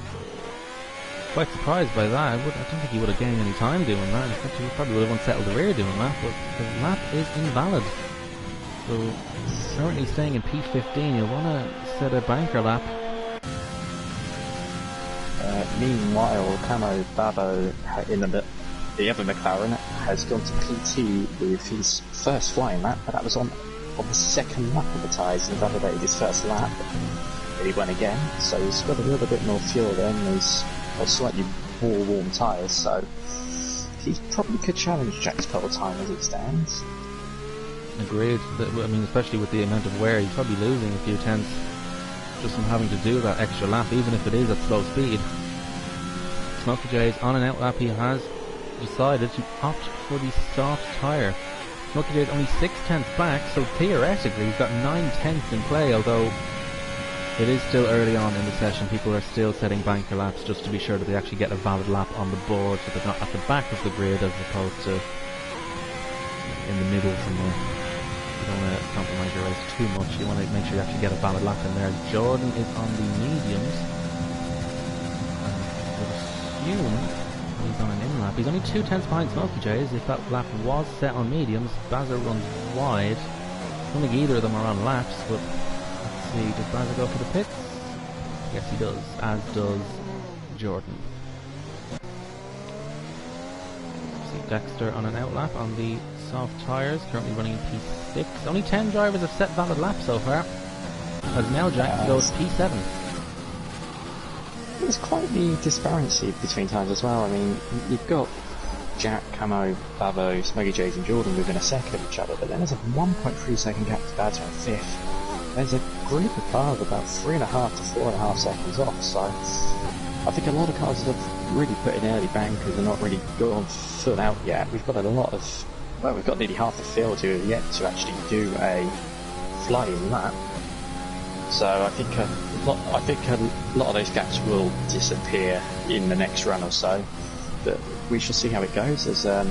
Quite surprised by that. I don't think he would have gained any time doing that. In fact, he probably would have unsettled the rear doing that, but the lap is invalid. So, currently staying in P15, you'll want to set a banker lap. Meanwhile, Camo Babo in the other McLaren has gone to P2 with his first flying lap, but that was on the second lap of the tyres, and invalidated his first lap. But he went again, so he's got a little bit more fuel then. He's got slightly more warm tyres, so he probably could challenge Jack's pole time as it stands. Agreed. I mean, especially with the amount of wear, he's probably losing a few tenths just from having to do that extra lap, even if it is at slow speed. Smokey J's on an out lap, he has decided to opt for the soft tyre. Smokey J's only 6 tenths back, so theoretically he's got 9 tenths in play, although it is still early on in the session. People are still setting banker laps just to be sure that they actually get a valid lap on the board, so they're not at the back of the grid as opposed to in the middle somewhere. You don't want to compromise your race too much. You want to make sure you actually get a valid lap in there. Jordan is on the mediums. I would assume he's on an in lap. He's only 2 tenths behind Smokey J's. If that lap was set on mediums, Bazza runs wide. I don't think either of them are on laps, but let's see. Does Bazza go for the pits? Yes, he does, as does Jordan. See Dexter on an out lap on the soft tyres, currently running in P6. Only 10 drivers have set valid laps so far, as now Jack goes P7. There's quite the disparity between times as well. I mean, you've got Jack, Camo, Babo, Smokey J's and Jordan within a second of each other, but then there's a 1.3 second gap to Badger in 5th. There's a group of cars about 3.5 to 4.5 seconds off, so I think a lot of cars have really put in early bankers and not really gone full out yet. We've got a lot of, well, we've got nearly half the field who have yet to actually do a flying lap. So I think a lot of those gaps will disappear in the next run or so. But we shall see how it goes, as the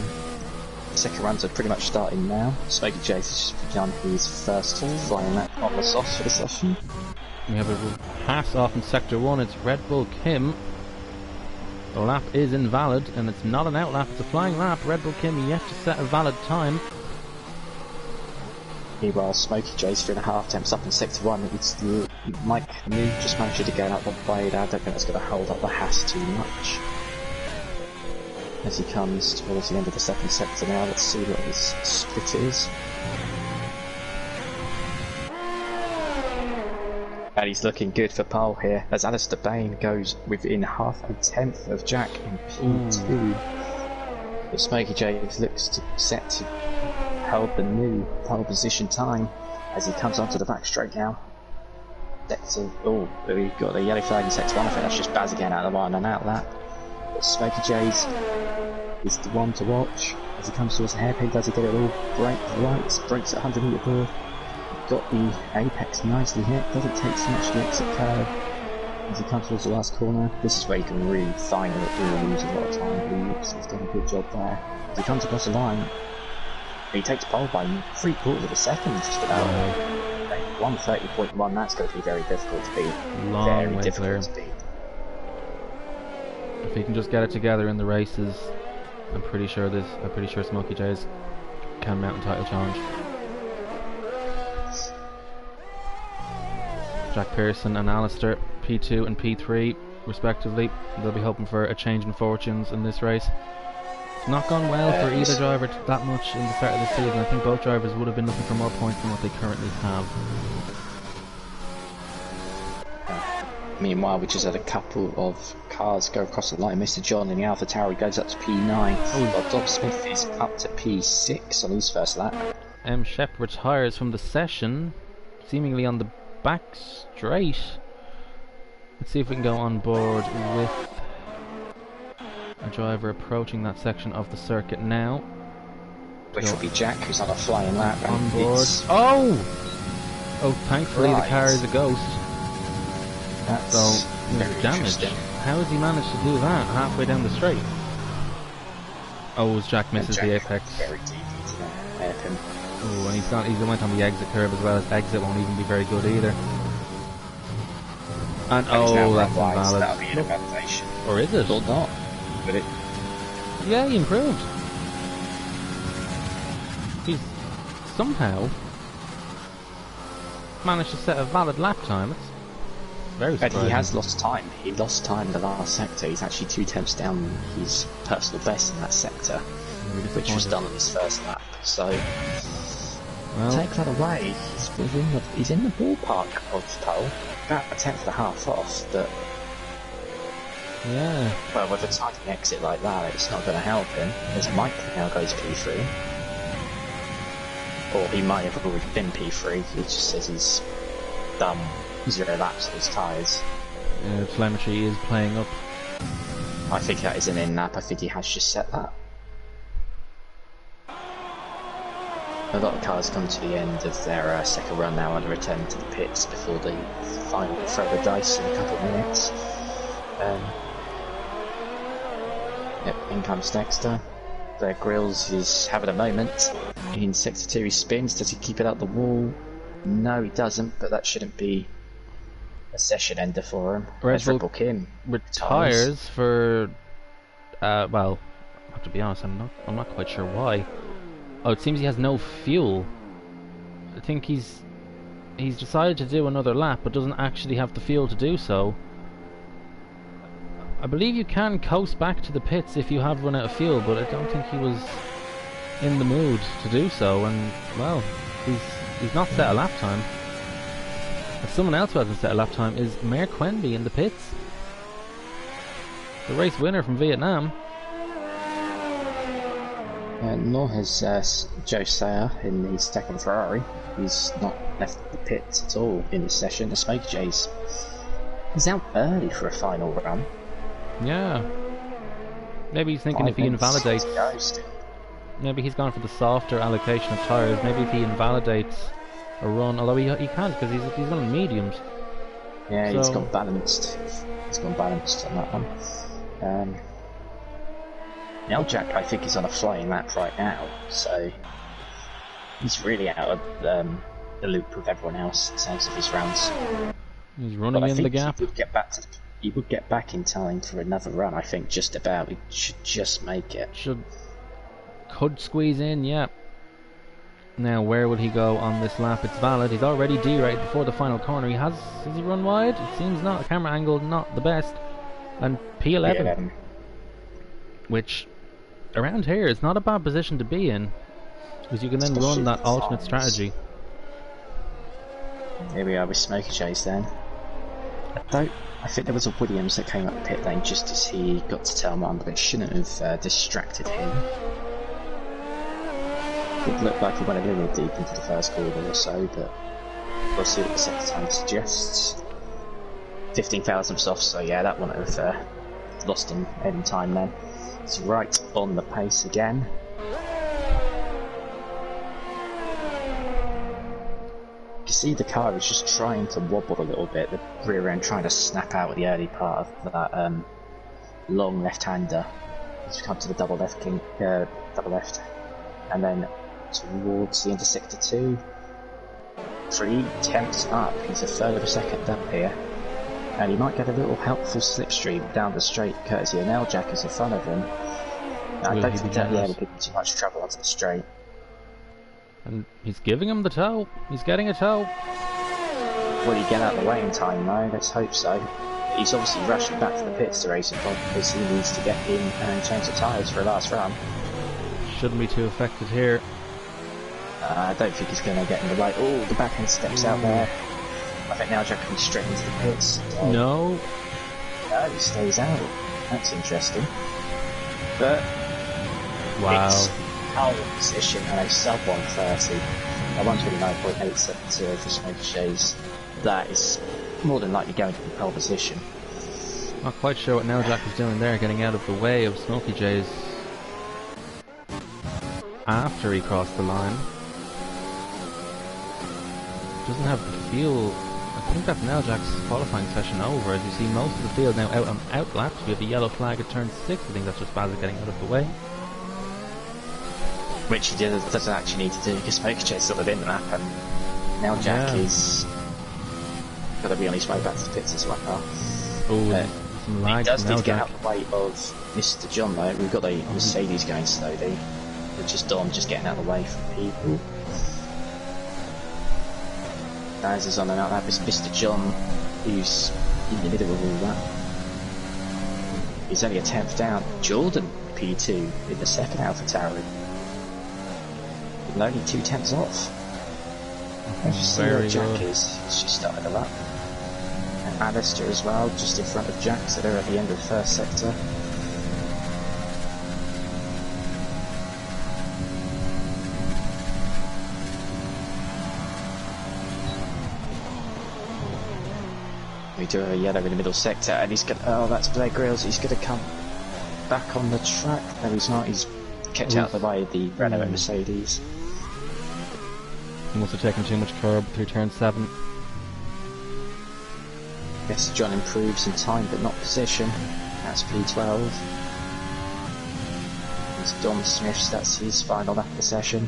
second runs are pretty much starting now. Smokey J's has just begun his first flying lap on the softs for the session. We have a pass off in sector 1, it's Red Bull Kim. The lap is invalid, and it's not an out lap, it's a flying lap. Red Bull Kim yet to set a valid time. Meanwhile, Smokey J's 3.5 temps up in sector 1. It's Mike New just managed to get out the blade. I don't think that's going to hold up the Haas too much. As he comes towards the end of the second sector now, let's see what his split is. And he's looking good for pole here, as Alistair Bain goes within half a tenth of Jack in P2. But Smokey J looks set to hold the new pole position time as he comes onto the back straight now. We've got the yellow flag in sector 1. I think that's just Baz again out of the line and out lap. But Smokey J's is the one to watch as he comes towards the hairpin. Does he get it all? Brake right, brakes at 100 metre board. Got the apex nicely hit, doesn't take so much to the exit curve as he comes towards the last corner. This is where you can really find that he loses a lot of time, but he's done a good job there. As he comes across the line, he takes pole by 3/4 of a second, just about 1:30.1. That's going to be very difficult to beat. Long way clear. If he can just get it together in the races, I'm pretty sure Smokey J's can mount a title challenge. Jack Pearson and Alistair P2 and P3. respectively. They'll be hoping for a change in fortunes in this race. It's not gone well for either driver that much in the start of the season. I think both drivers would have been looking for more points than what they currently have. Meanwhile, we just had a couple of cars go across the line. Mr. John in the AlphaTauri goes up to P9. While Dob Smith is up to P6 on his first lap. Shep retires from the session, seemingly on the back straight. Let's see if we can go on board with a driver approaching that section of the circuit now. Which will be Jack, who's on a flying lap. On board. Oh, thankfully the car is a ghost. That's so very damaged. How has he managed to do that halfway down the straight? Oh, as Jack misses the apex. Very deep into the hairpin. Oh, and he went on the exit curve as well. His exit won't even be very good either. And oh, that's invalid. That'll be an invalidation. Or is it? Or not. But it. Yeah, he improved. He's somehow managed to set a valid lap time. It's very surprising. But he has lost time. He lost time in the last sector. He's actually 2 tenths down his personal best in that sector, which was done on his first lap. So, take that away. He's in the ballpark of pole. About a tenth and a half off, but yeah. Well, with a tiny exit like that, it's not going to help him. As Mike now goes P3, or he might have already been P3. He just says he's done 0 laps of his tyres. Yeah, telemetry is playing up. I think that is an in-lap. I think he has just set that. A lot of cars come to the end of their second run now and return to the pits before they finally throw the dice in a couple of minutes. Yep, in comes Dexter. Blair Grills is having a moment. In sector 2 he spins. Does he keep it out the wall? No, he doesn't, but that shouldn't be a session ender for him. Red Bull Kim retires for well, I have to be honest, I'm not quite sure why. Oh, it seems he has no fuel. I think he's decided to do another lap but doesn't actually have the fuel to do so. I believe you can coast back to the pits if you have run out of fuel, but I don't think he was in the mood to do so, and well, he's not set a lap time. Someone else who hasn't set a lap time is Mayor Quenby in the pits. The race winner from Vietnam. Nor has Joe Sayer in his second Ferrari. He's not left the pits at all in this session. The Smoky J's. He's out early for a final run. Yeah. Maybe he's thinking if he invalidates... Maybe he's gone for the softer allocation of tyres. Maybe if he invalidates a run, although he can't because he's running mediums. Yeah, so he's gone balanced. He's gone balanced on that one. Now Jack, I think, is on a flying lap right now, so he's really out of the loop with everyone else in terms of his rounds. He's running in the gap. He would get back in time for another run, I think, just about. He should just make it. Could squeeze in, yeah. Now, where will he go on this lap? It's valid. He's already derated before the final corner. Has he run wide? It seems not. Camera angle not the best. And P11. P11. Which, around here, is not a bad position to be in, because you can then run that alternate strategy. Here we are with Smoky Chase then. I think there was a Williams that came up the pit lane just as he got to turn 1, but it shouldn't have distracted him. It looked like he went a little deep into the first corner or so, but we'll see what the second time suggests. 15 thousandths off, so yeah, that wouldn't have lost him any time then. It's right on the pace again. You can see the car is just trying to wobble a little bit, the rear end trying to snap out at the early part of that long left-hander. He's come to the double left, and then towards the end of sector 2. 3 tenths up, he's a third of a second up here. And he might get a little helpful slipstream down the straight courtesy of L-Jack is in front of him. I don't think that will give him too much trouble onto the straight. And he's giving him the tow. He's getting a tow. Will he get out of the way in time though? Let's hope so. he's obviously rushing back to the pits to race it because he needs to get in and change the tyres for a last run. Shouldn't be too affected here. I don't think he's going to get in the way. Oh, the back end steps out there. I think now Jack can be straight into the pits. No. No, he stays out. That's interesting. But Wow. it's pole position and a sub 130. A 129.872 for Smoky J's. That is more than likely going to be pole position. Not quite sure what Jack is doing there, getting out of the way of Smoky J's after he crossed the line. Doesn't have the fuel. I think that's Jack's qualifying session over. As you see, most of the field now out on out laps. We have a yellow flag at turn 6. I think that's just Baza getting out of the way. Which he doesn't actually need to do because Smoky J's still in the lap, and now Jack is got to be on his way back to the pits as well. Some lag. He does need to get out of the way of Mr. John though. We've got the Mercedes going slowly, which is Dom just getting out of the way from people. As is on an out lap, it's Mr. John who's in the middle of all that. He's only a 10th down. Jordan P2 in the second AlphaTauri. With only 2/10 off. As you see where Jack is, he's just started a lap. And Alistair as well, just in front of Jack, so they're at the end of the first sector. We do have a yellow in the middle sector, and he's going to, oh, that's Blake Grills, he's going to come back on the track. No, he's not, he's kept out of the way of the Renault and Mercedes. He must have taken too much curb through turn 7. Yes, John improves in time but not position. That's P12. It's Dom Smiths, that's his final lap of the session.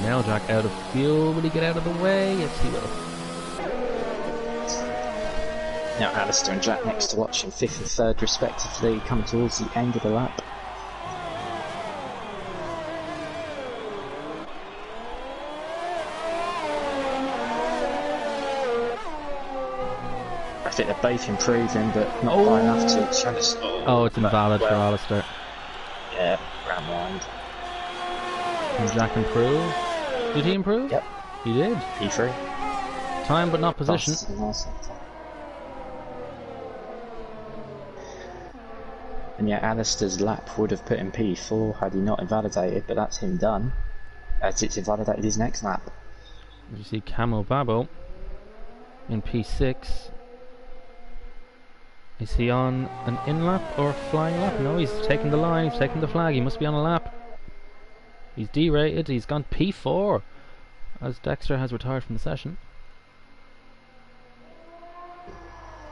Now Jack out of fuel. Will he get out of the way? Yes, he will. Now Alistair and Jack next to watch in 5th and 3rd respectively, come towards the end of the lap. I think they're both improving, but not by enough to try to... Oh, it's invalid for Alistair. Yeah, round blind. Can Jack improve? Did he improve? Yep. He did. P3. Time but not position. And yeah, Alistair's lap would have put him P4 had he not invalidated, but that's him done. As it's invalidated his next lap. You see Camo Babo in P6. Is he on an in lap or a flying lap? No, he's taking the line, he's taking the flag, he must be on a lap. He's derated, he's gone P4 as Dexter has retired from the session.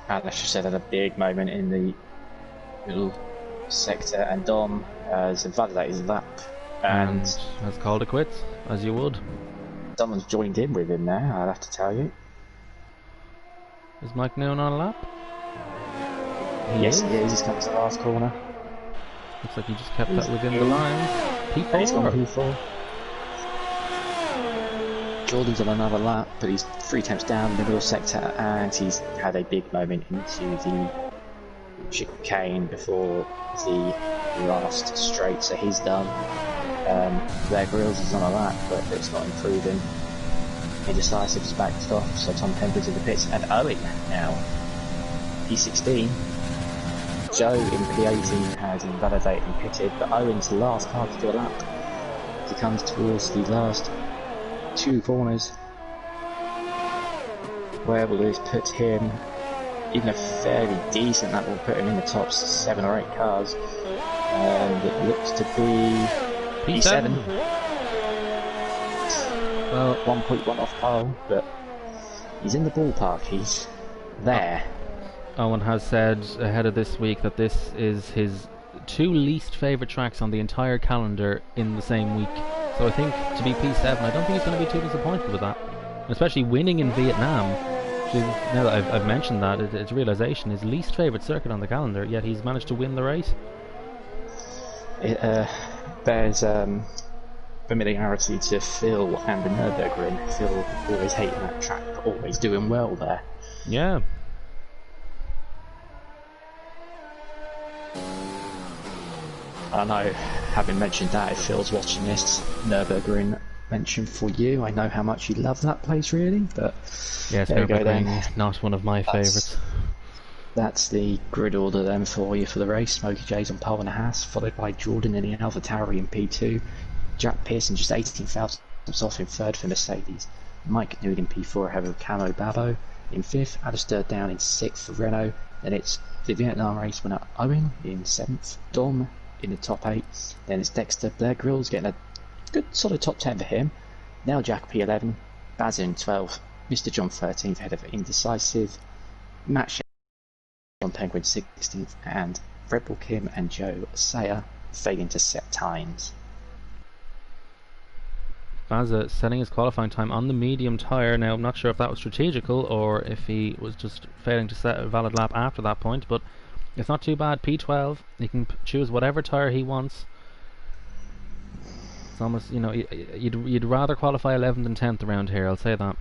Alistair had a big moment in the middle sector, and Dom has invalidated his lap and has called it quits, as you would. Someone's joined in with him there, I'll have to tell you. Is Mike Noon on a lap? Yes, he is. He's come to the last corner. Looks like he just kept that within the lines. P4. And he's gone P4. Jordan's on another lap, but he's 3 attempts down in the middle sector, and he's had a big moment into the chicane before the last straight, so he's done. Blair Grills is on a lap, but it's not improving. Indecisive is backed off, so Tom Pember's in the pits, and Owen now. P16. Joe in P18 has invalidated and pitted, but Owen's the last car to do a lap. He comes towards the last 2 corners. Where will this put him? Even a fairly decent lap will put him in the top 7 or 8 cars. And it looks to be P7. Well, 1.1 off pole, but he's in the ballpark, he's there. Owen has said ahead of this week that this is his 2 least favourite tracks on the entire calendar in the same week. So I think to be P7, I don't think he's going to be too disappointed with that. Especially winning in Vietnam. Now that I've mentioned that, it's a realisation, his least favourite circuit on the calendar, yet he's managed to win the race. It bears familiarity to Phil and the Nürburgring. Phil always hating that track, but always doing well there. Yeah. I know, having mentioned that, if Phil's watching this, Nürburgring mention for you. I know how much you love that place, really, but yes, there you go then. Not one of my favourites. That's the grid order then for you for the race. Smokey J's on pole and a Haas, followed by Jordan in the AlphaTauri in P2. Jack Pearson just 18 thousandths off in third for Mercedes. Mike Newell in P4 ahead of Camo Babo in fifth. Alistair Down in sixth for Renault. Then it's the Vietnam race winner Owen in seventh. Dom in the top 8. Then it's Dexter Blair Grills getting a good solid top 10 for him. Now Jack P11, Baz in 12th, Mr. John 13th ahead of Indecisive, Matt Shea on Penguin 16th, and Red Bull Kim and Joe Sayer failing to set times. Baza setting his qualifying time on the medium tyre. Now I'm not sure if that was strategical or if he was just failing to set a valid lap after that point, but it's not too bad. P12, he can choose whatever tyre he wants. It's almost, you know, you'd rather qualify 11th than 10th around here, I'll say that.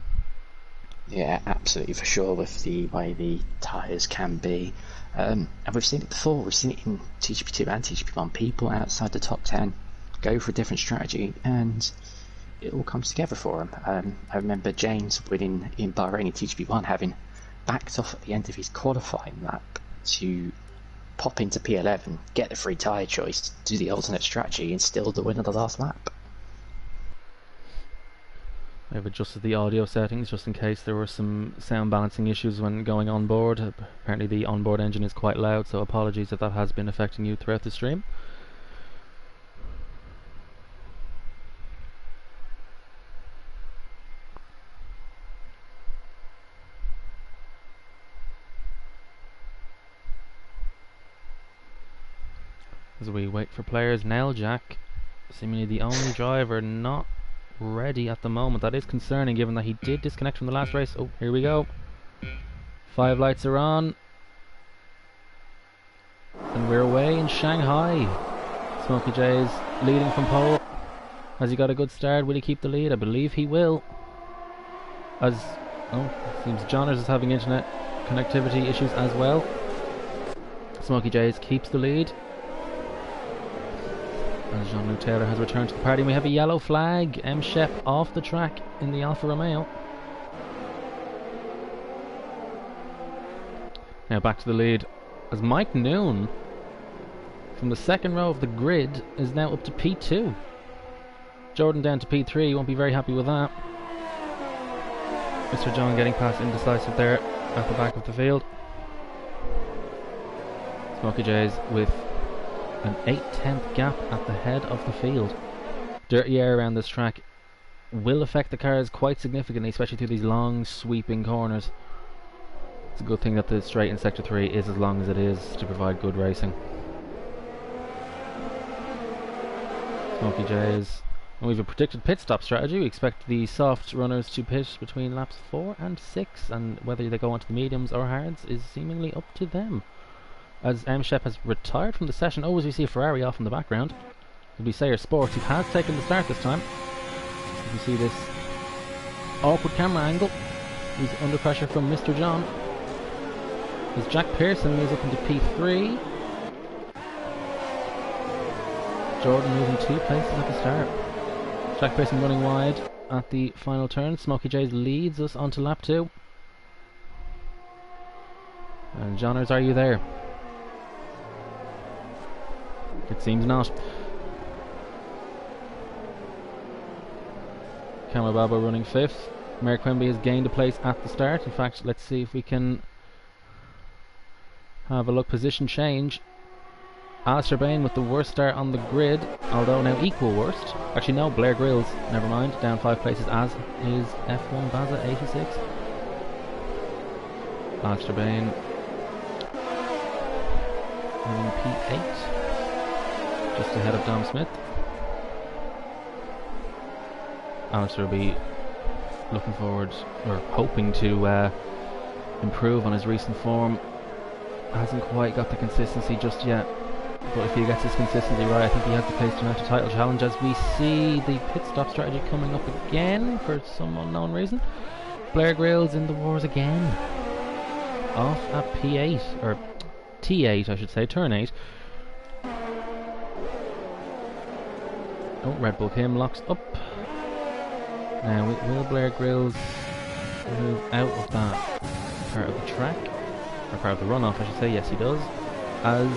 Yeah, absolutely, for sure, with the way the tyres can be. And we've seen it before, we've seen it in TGP2 and TGP1. People outside the top 10 go for a different strategy and it all comes together for them. I remember James winning in Bahrain in TGP1 having backed off at the end of his qualifying lap to pop into P11, get the free tyre choice, do the alternate strategy and still the win of the last lap. I've adjusted the audio settings just in case there were some sound balancing issues when going on board. Apparently the onboard engine is quite loud, so apologies if that has been affecting you throughout the stream. As we wait for players, Nell Jack, seemingly the only driver not ready at the moment. That is concerning given that he did disconnect from the last race. Oh, here we go. 5 lights are on. And we're away in Shanghai. Smokey J's leading from pole. Has he got a good start? Will he keep the lead? I believe he will. As, oh, it seems Johnners is having internet connectivity issues as well. Smokey J's keeps the lead. As Jean-Luc Taylor has returned to the party, we have a yellow flag. M. Shep off the track in the Alfa Romeo. Now back to the lead as Mike Noon from the second row of the grid is now up to P2. Jordan down to P3, won't be very happy with that. Mr. John getting past Indecisive there at the back of the field. Smokey J's with an 8/10 gap at the head of the field. Dirty air around this track will affect the cars quite significantly, especially through these long sweeping corners. It's a good thing that the straight in Sector 3 is as long as it is to provide good racing. Smokey J's. And we have a predicted pit stop strategy. We expect the soft runners to pit between laps 4 and 6, and whether they go onto the mediums or hards is seemingly up to them. As M. Shep has retired from the session. Oh, as we see a Ferrari off in the background. It'll be Sayer Sports, who has taken the start this time. You can see this awkward camera angle. He's under pressure from Mr. John. As Jack Pearson moves up into P3. Jordan moving 2 places at the start. Jack Pearson running wide at the final turn. Smokey J's leads us onto lap 2. And Johnners, are you there? It seems not. Camo Babo running 5th. Merrick Quimby has gained a place at the start. In fact, let's see if we can have a look. Position change. Alistair Bain with the worst start on the grid, although now equal worst. Actually no, Blair Grills, never mind, down 5 places, as is F1 Baza 86. Alistair Bain running P8, just ahead of Dom Smith. Alistair will be looking forward, or hoping to improve on his recent form. Hasn't quite got the consistency just yet. but if he gets his consistency right, I think he has the pace to mount a title challenge, as we see the pit stop strategy coming up again for some unknown reason. Blair Grills in the wars again. Off at P8, or T8 I should say, turn 8. Oh, Red Bull Kim locks up. Now, will Blair Grills move out of that part of the track? Or part of the runoff, I should say. Yes, he does. As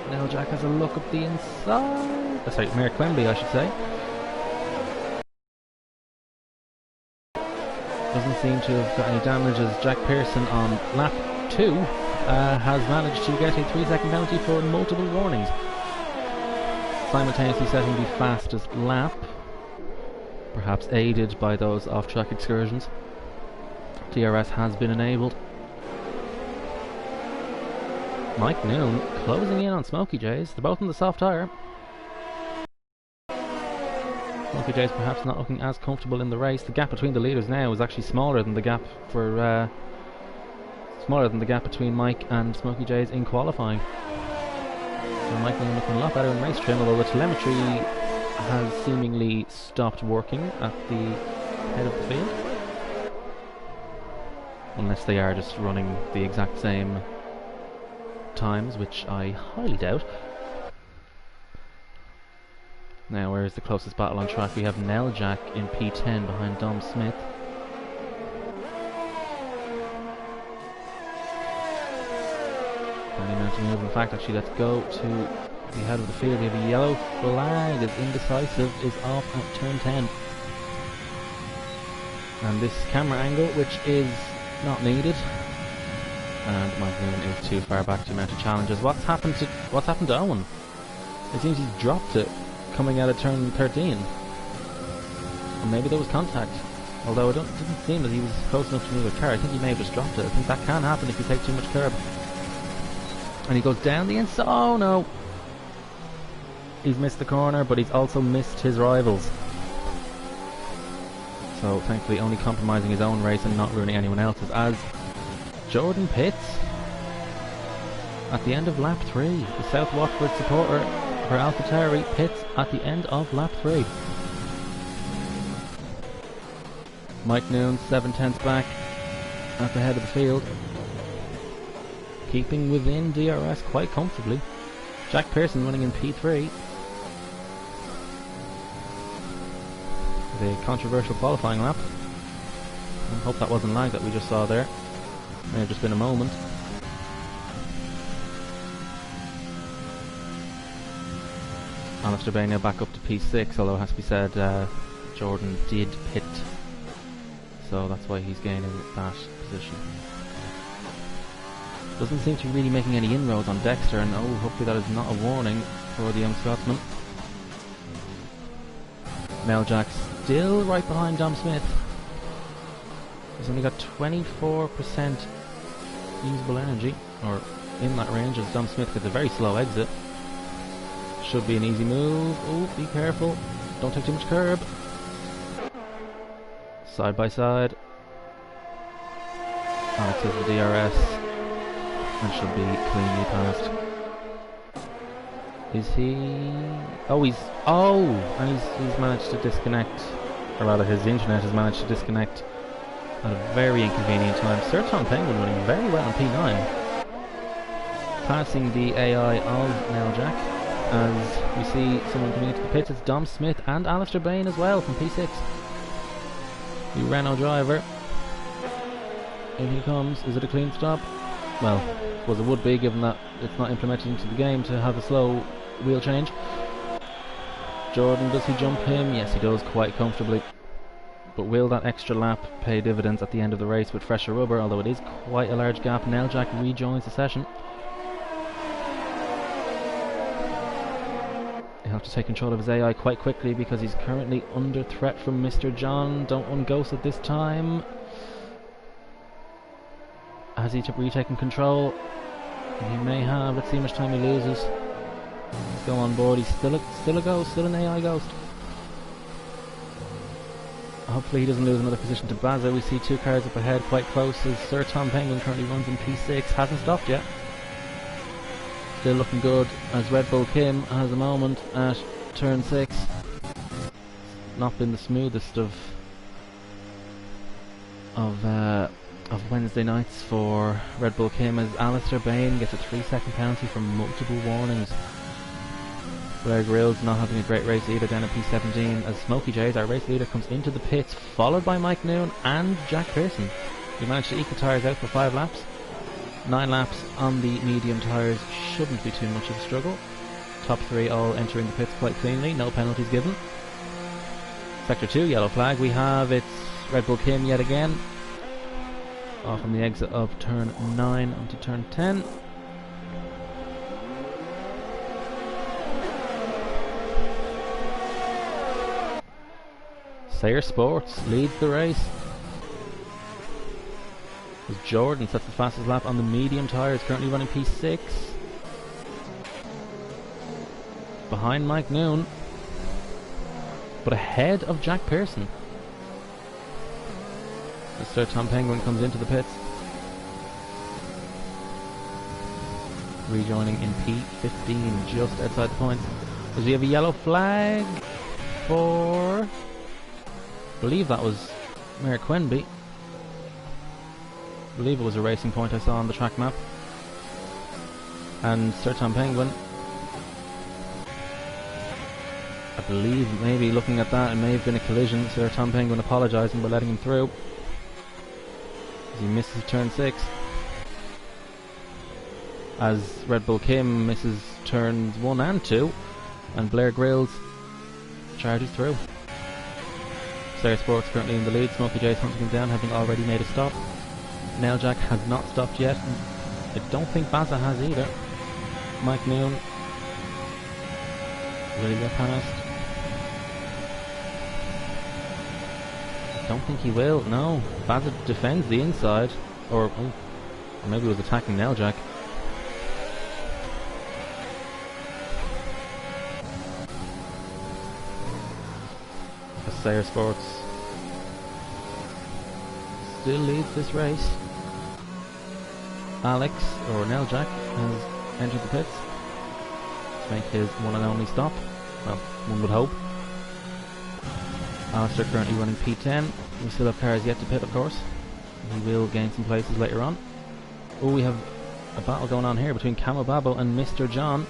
Neljak has a look up the inside. Sorry, Mayor Quemby, I should say. Doesn't seem to have got any damage, as Jack Pearson on lap 2 has managed to get a 3-second penalty for multiple warnings, simultaneously setting the fastest lap, perhaps aided by those off-track excursions. DRS has been enabled. Mike Noon closing in on Smokey J's. They're both on the soft tyre. Smokey J's perhaps not looking as comfortable in the race. The gap between the leaders now is actually smaller than the gap between Mike and Smokey J's in qualifying. So Mike Noon looking a lot better in race trim, although the telemetry has seemingly stopped working at the head of the field. Unless they are just running the exact same times, which I highly doubt. Now, where is the closest battle on track? We have Neljak in P10 behind Dom Smith. Any amount to move. In fact, actually, let's go to the head of the field. We have a yellow flag as Indecisive is off at turn 10. And this camera angle, which is not needed. And Mike Noon is too far back to mount a challenges. What's happened to Owen? It seems he's dropped it coming out of turn 13. Or maybe there was contact. Although it didn't seem that he was close enough to move the car. I think he may have just dropped it. I think that can happen if you take too much curb. And he goes down the inside. Oh no! He's missed the corner, but he's also missed his rivals. So thankfully only compromising his own race and not ruining anyone else's, as Jordan pits at the end of lap 3. The South Watford supporter for AlphaTauri pits at the end of lap 3. Mike Noon 7/10 back at the head of the field, keeping within DRS quite comfortably. Jack Pearson running in P3. The controversial qualifying lap. I hope that wasn't lag that we just saw there. May have just been a moment. Alistair Bay now back up to P6, although it has to be said Jordan did pit, so that's why he's gaining that position. Doesn't seem to be really making any inroads on Dexter, and oh, hopefully that is not a warning for the young Scotsman. Neljak still right behind Dom Smith. He's only got 24% usable energy, or in that range, as Dom Smith gets a very slow exit. Should be an easy move. Oh, be careful. Don't take too much curb. Side by side. Alex is the DRS. And should be cleanly passed. Is he... Oh, and he's managed to disconnect, or rather his internet has managed to disconnect at a very inconvenient time. Sir Tom Penguin running very well on P9, passing the AI of Neljak, as we see someone coming into the pits. It's Dom Smith and Alistair Bain as well from P6. The Renault driver. In he comes. Is it a clean stop? Well, I suppose it would be, given that it's not implemented into the game to have a slow wheel change. Jordan, does he jump him? Yes, he does, quite comfortably. But will that extra lap pay dividends at the end of the race with fresher rubber? Although it is quite a large gap. Neljak rejoins the session. He'll have to take control of his AI quite quickly, because he's currently under threat from Mr. John. Don't unghost at this time. Has he retaken control? He may have. Let's see how much time he loses. Let's go on board. He's still a ghost, still an AI ghost. Hopefully he doesn't lose another position to Baza. We see two cars up ahead quite close, as Sir Tom Penguin currently runs in P6. Hasn't stopped yet. Still looking good as Red Bull Kim has a moment at turn 6. Not been the smoothest of Wednesday nights for Red Bull Kim, as Alistair Bain gets a 3-second penalty from multiple warnings. Blair Grills not having a great race either down at P17, as Smokey Jays, our race leader, comes into the pits, followed by Mike Noon and Jack Pearson. He managed to eke the tyres out for 5 laps. 9 laps on the medium tyres shouldn't be too much of a struggle. Top 3 all entering the pits quite cleanly, no penalties given. Sector 2, yellow flag. We have it's Red Bull Kim yet again. Off on the exit of turn 9 onto turn 10. Sayer Sports leads the race. As Jordan sets the fastest lap on the medium tyres, currently running P6. Behind Mike Noon, but ahead of Jack Pearson. As Sir Tom Penguin comes into the pits. Rejoining in P15, just outside the point. As we have a yellow flag for... I believe that was Mayor Quenby. I believe it was a racing point I saw on the track map. And Sir Tom Penguin, I believe maybe looking at that it may have been a collision. Sir Tom Penguin apologising by letting him through as he misses turn 6, as Red Bull Kim misses turns 1 and 2, and Blair Grills charges through. Sayer Sports currently in the lead. Smokey J's hunting him down, having already made a stop. Nailjack has not stopped yet. I don't think Baza has either. Mike Noon, will he get past? I don't think he will, no. Baza defends the inside, or maybe he was attacking Nailjack. Sayer Sports still leads this race. Alex, or Nailjack, has entered the pits to make his one and only stop. Well, one would hope. Alistair currently running P10. We still have cars yet to pit, of course. He will gain some places later on. Oh, we have a battle going on here between Camo Babo and Mr. John.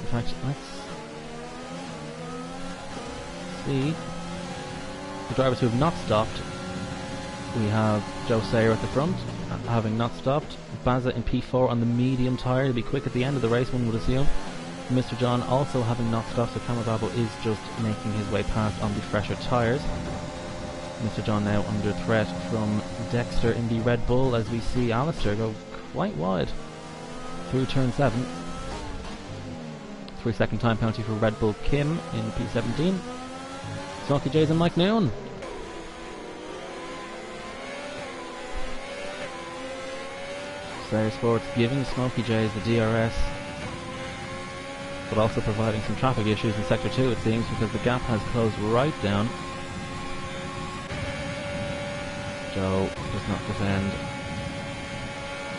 In fact, let's see. The drivers who have not stopped, we have Joe Sayer at the front, having not stopped. Baza in P4 on the medium tyre. He'll be quick at the end of the race, one would assume. Mr. John also having not stopped, so Camababo is just making his way past on the fresher tyres. Mr. John now under threat from Dexter in the Red Bull, as we see Alistair go quite wide through turn 7. 3-second time penalty for Red Bull Kim in P17. Smokey Jays and Mike Noon. Sayer Sports giving Smokey Jays the DRS, but also providing some traffic issues in Sector 2, it seems, because the gap has closed right down. Joe does not defend.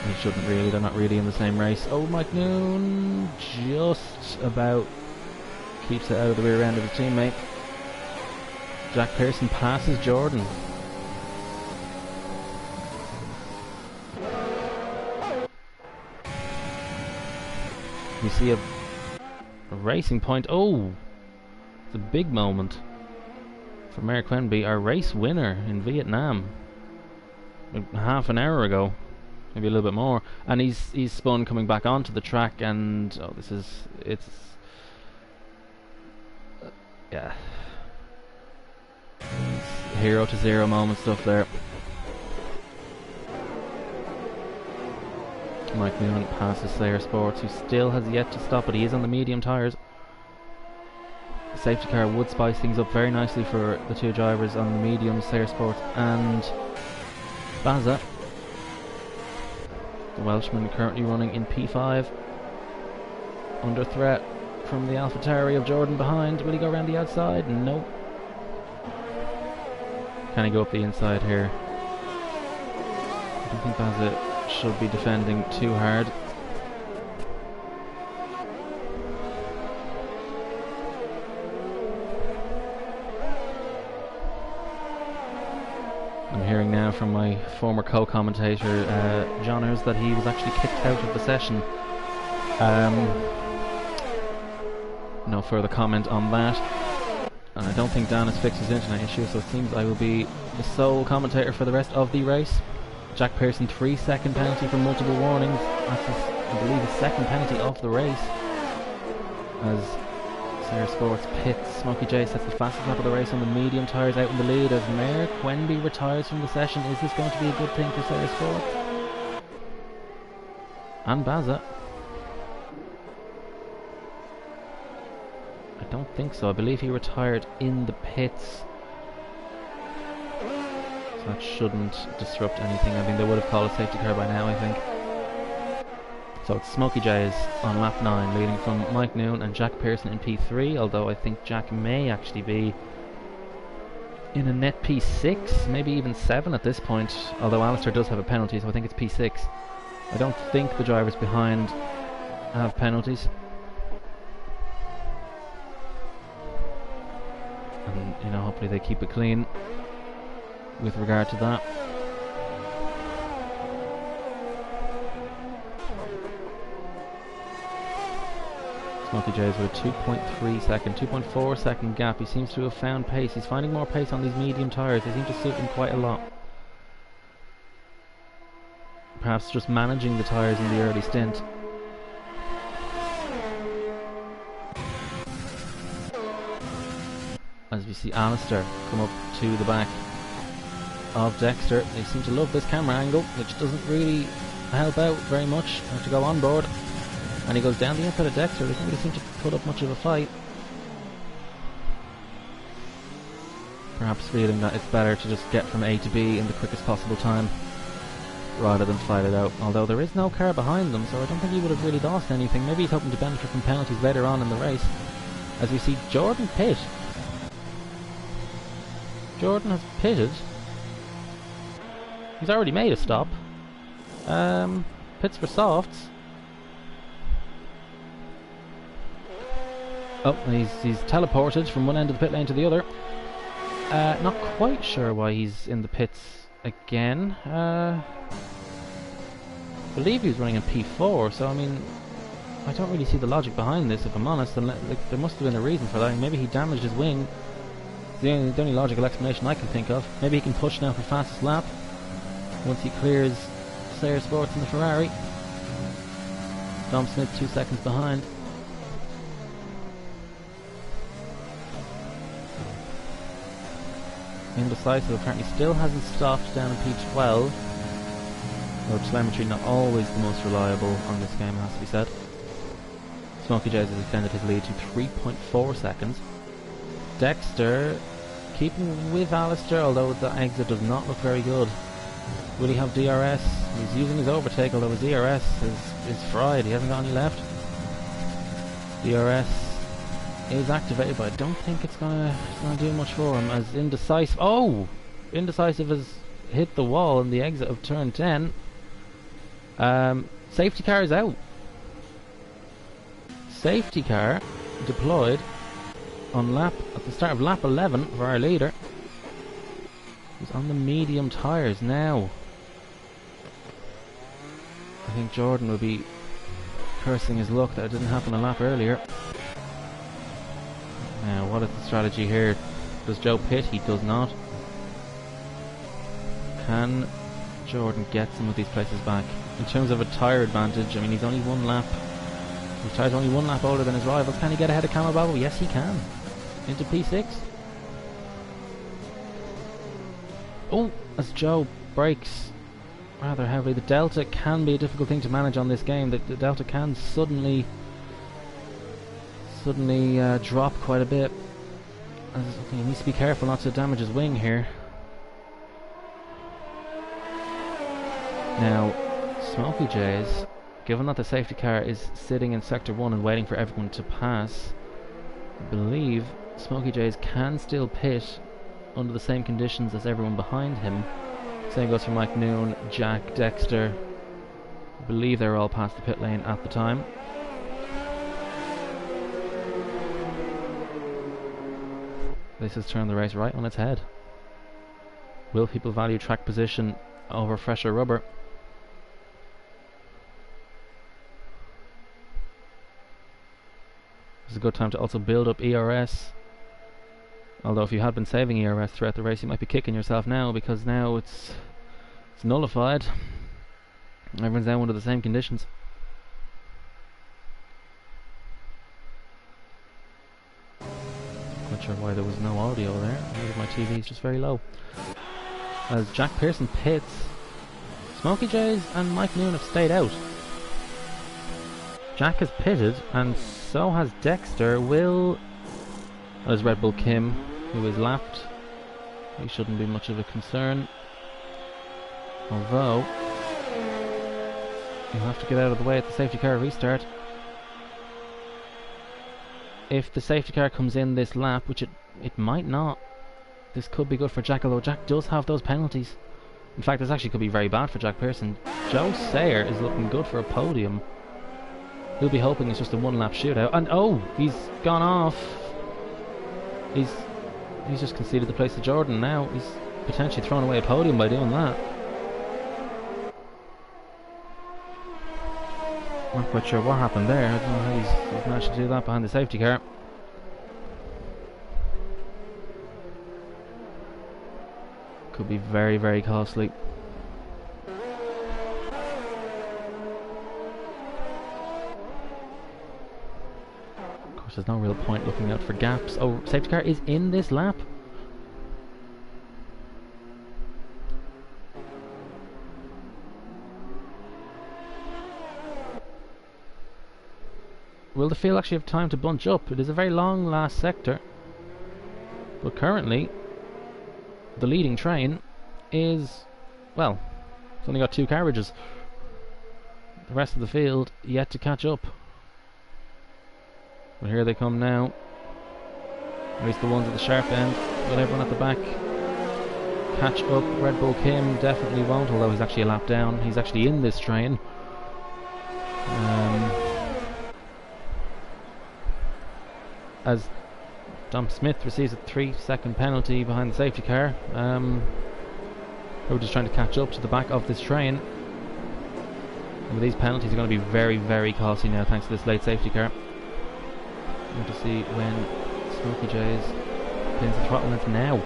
He shouldn't really, they're not really in the same race. Oh, Mike Noon just about keeps it out of the rear end of his teammate. Jack Pearson passes Jordan. We see a racing point. Oh, it's a big moment for Mayor Quenby, our race winner in Vietnam, half an hour ago, maybe a little bit more, and he's spun coming back onto the track, and oh, it's yeah, it's 0 to 0 moment stuff there. Mike Noon passes Sayer Sports, who still has yet to stop, but he is on the medium tyres. The safety car would spice things up very nicely for the two drivers on the mediums, Sayer Sports and Baza. The Welshman currently running in P5, under threat from the AlphaTauri of Jordan behind. Will he go around the outside? No. Can he go up the inside here? I don't think Baza should be defending too hard. I'm hearing now from my former co-commentator, Johnners, that he was actually kicked out of the session. No further comment on that. And I don't think Dan has fixed his internet issue, so it seems I will be the sole commentator for the rest of the race. Jack Pearson, 3-second penalty for multiple warnings. That's his, I believe, his second penalty of the race. As Sarah Sports pits, Smokey J sets the fastest lap of the race on the medium tyres out in the lead as Mayor Quenby retires from the session. Is this going to be a good thing for Sarah Sports? And Baza. I don't think so. I believe he retired in the pits. So that shouldn't disrupt anything. I mean, they would have called a safety car by now, I think. So it's Smokey J's on lap 9, leading from Mike Noon and Jack Pearson in P3, although I think Jack may actually be in a net P6, maybe even 7 at this point, although Alistair does have a penalty, so I think it's P6. I don't think the drivers behind have penalties. And, you know, hopefully they keep it clean with regard to that. Smokey J's with a 2.4 second gap. He seems to have found pace. He's finding more pace on these medium tyres. They seem to suit him quite a lot. Perhaps just managing the tyres in the early stint. As we see Alistair come up to the back of Dexter. They seem to love this camera angle, which doesn't really help out very much. Have to go on board. And he goes down the inside of Dexter. They don't really seem to put up much of a fight. Perhaps feeling that it's better to just get from A to B in the quickest possible time rather than fight it out. Although there is no car behind them, so I don't think he would have really lost anything. Maybe he's hoping to benefit from penalties later on in the race. As we see Jordan pit. Jordan has pitted. He's already made a stop. Pits for softs. Oh, he's teleported from one end of the pit lane to the other. Not quite sure why he's in the pits again. I believe he was running in P4, so I mean, I don't really see the logic behind this, if I'm honest. And there must have been a reason for that. Maybe he damaged his wing. The only logical explanation I can think of. Maybe he can push now for fastest lap once he clears Sayer Sports in the Ferrari. Dom Smith 2 seconds behind. Indecisive apparently still hasn't stopped down in P12. Though telemetry not always the most reliable on this game, has to be said. Smokey J's has extended his lead to 3.4 seconds. Dexter keeping with Alistair, although the exit does not look very good. Will he have DRS? He's using his overtake, although his DRS is fried. He hasn't got any left. DRS is activated, but I don't think it's gonna do much for him. As Indecisive, Indecisive has hit the wall in the exit of turn 10. Safety car is out. Safety car deployed at the start of lap 11 for our leader. He's on the medium tyres now. I think Jordan will be cursing his luck that it didn't happen a lap earlier. Now, what is the strategy here? Does Joe pit? He does not. Can Jordan get some of these places back? In terms of a tyre advantage, I mean, he's only one lap. His tyre's only one lap older than his rivals. Can he get ahead of Camel Babble? Yes, he can. Into P6. Oh, as Joe brakes rather heavily. The Delta can be a difficult thing to manage on this game. The Delta can suddenly drop quite a bit. He needs to be careful not to damage his wing here. Now, Smokey J's, given that the safety car is sitting in sector 1 and waiting for everyone to pass, I believe Smokey J's can still pit under the same conditions as everyone behind him. Same goes for Mike Noon, Jack, Dexter. I believe they're all past the pit lane at the time. This has turned the race right on its head. Will people value track position over fresher rubber? This is a good time to also build up ERS. Although if you had been saving ERS throughout the race, you might be kicking yourself now, because now it's nullified. Everyone's down under the same conditions. Not sure why there was no audio there. Maybe my TV is just very low. As Jack Pearson pits, Smokey J's and Mike Noon have stayed out. Jack has pitted, and so has Dexter. Will, as Red Bull Kim, who is lapped. He shouldn't be much of a concern. Although, you'll have to get out of the way at the safety car restart. If the safety car comes in this lap, which it might not, this could be good for Jack, although Jack does have those penalties. In fact, this actually could be very bad for Jack Pearson. Joe Sayer is looking good for a podium. He'll be hoping it's just a one-lap shootout. And oh, he's gone off. He's just conceded the place to Jordan now. He's potentially thrown away a podium by doing that. Not quite sure what happened there. I don't know how he's managed to do that behind the safety car. Could be very, very costly. Of course, there's no real point looking out for gaps. Oh, safety car is in this lap. Will the field actually have time to bunch up? It is a very long last sector. But currently, the leading train is, well, it's only got 2 carriages. The rest of the field yet to catch up. But here they come now. At least the ones at the sharp end. Will everyone at the back catch up? Red Bull Kim definitely won't, although he's actually a lap down. He's actually in this train. As Dom Smith receives a 3-second penalty behind the safety car. We're just trying to catch up to the back of this train. And these penalties are going to be very, very costly now, thanks to this late safety car. We have to see when Smokey J's pins the throttle, and it's now.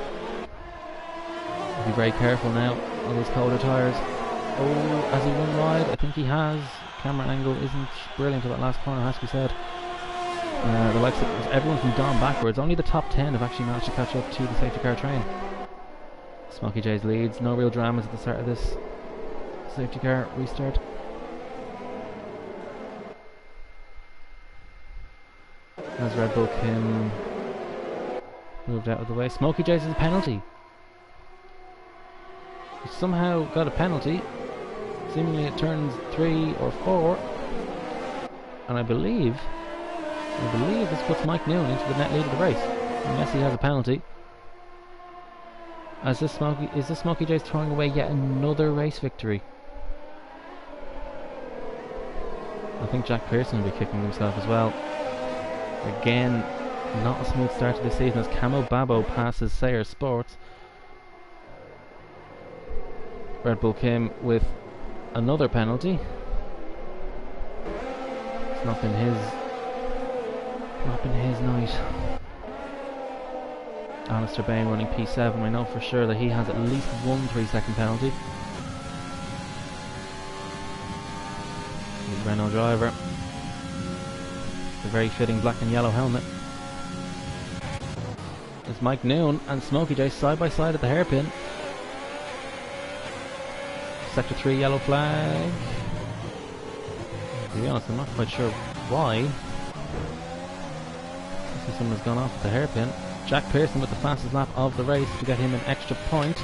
Be very careful now on those colder tyres. Oh, has he run wide? I think he has. Camera angle isn't brilliant to that last corner, has to be said. The likes of everyone from Dom backwards, only the top 10 have actually managed to catch up to the safety car train. Smokey J's leads, no real dramas at the start of this safety car restart. As Red Bull Kim moved out of the way. Smokey J's is a penalty. He somehow got a penalty. Seemingly it turns 3 or 4. And I believe this puts Mike Noon into the net lead of the race, unless he has a penalty. Is this Smokey J's throwing away yet another race victory? I think Jack Pearson will be kicking himself as well. Again, not a smooth start to this season as Camo Babo passes Sayer Sports. Red Bull Kim with another penalty. It's not been his night. Alistair Bain running P7. I know for sure that he has at least one 3-second penalty. The Renault driver. The very fitting black and yellow helmet. It's Mike Noon and Smokey J side by side at the hairpin. Sector 3 yellow flag. To be honest, I'm not quite sure why. Someone's gone off at the hairpin. Jack Pearson with the fastest lap of the race to get him an extra point.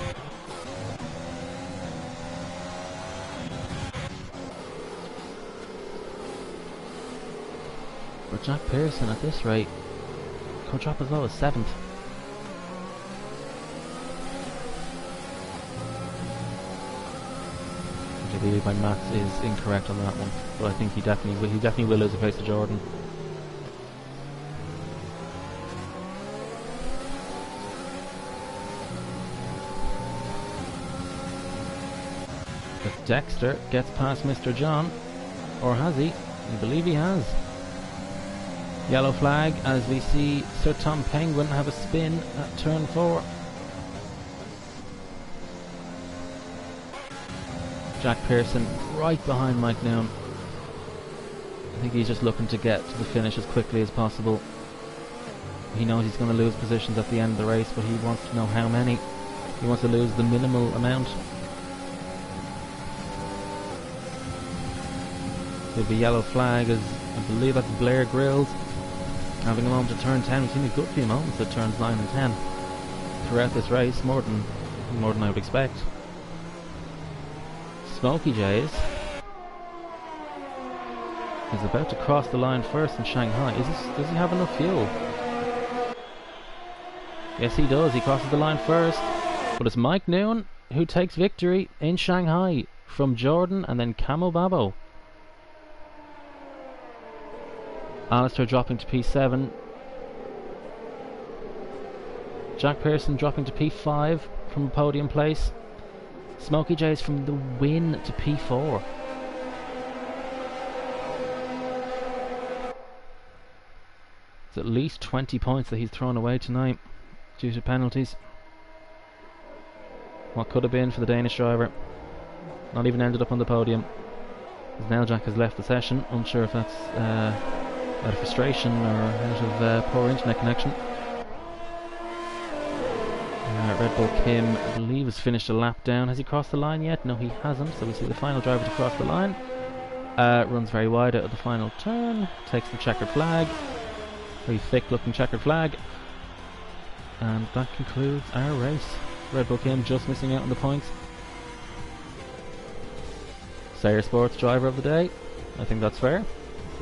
But Jack Pearson at this rate could drop as low as 7th. I believe my maths is incorrect on that one, but I think he definitely will lose a place to Jordan. If Dexter gets past Mr. John, or has he? I believe he has. Yellow flag as we see Sir Tom Penguin have a spin at turn 4. Jack Pearson right behind Mike Noon. I think he's just looking to get to the finish as quickly as possible. He knows he's going to lose positions at the end of the race, but he wants to know how many. He wants to lose the minimal amount. There'll be yellow flag as I believe that's Blair Grills having a moment at turn 10. We've seen a good few moments at turns 9 and 10 throughout this race, more than I would expect. Smokey Jays is about to cross the line first in Shanghai. Does he have enough fuel? Yes, he does. He crosses the line first. But it's Mike Noon who takes victory in Shanghai from Jordan and then Camo Babo. Alistair dropping to P7. Jack Pearson dropping to P5 from a podium place. Smokey Jays from the win to P4. It's at least 20 points that he's thrown away tonight due to penalties. What could have been for the Danish driver. Not even ended up on the podium. As now Jack has left the session, unsure if that's out of frustration or out of poor internet connection. Red Bull Kim, I believe, has finished a lap down. Has he crossed the line yet? No, he hasn't. So we see the final driver to cross the line. Runs very wide out of the final turn. Takes the checkered flag. Very thick looking checkered flag. And that concludes our race. Red Bull Kim just missing out on the points. Sayer Sports driver of the day. I think that's fair.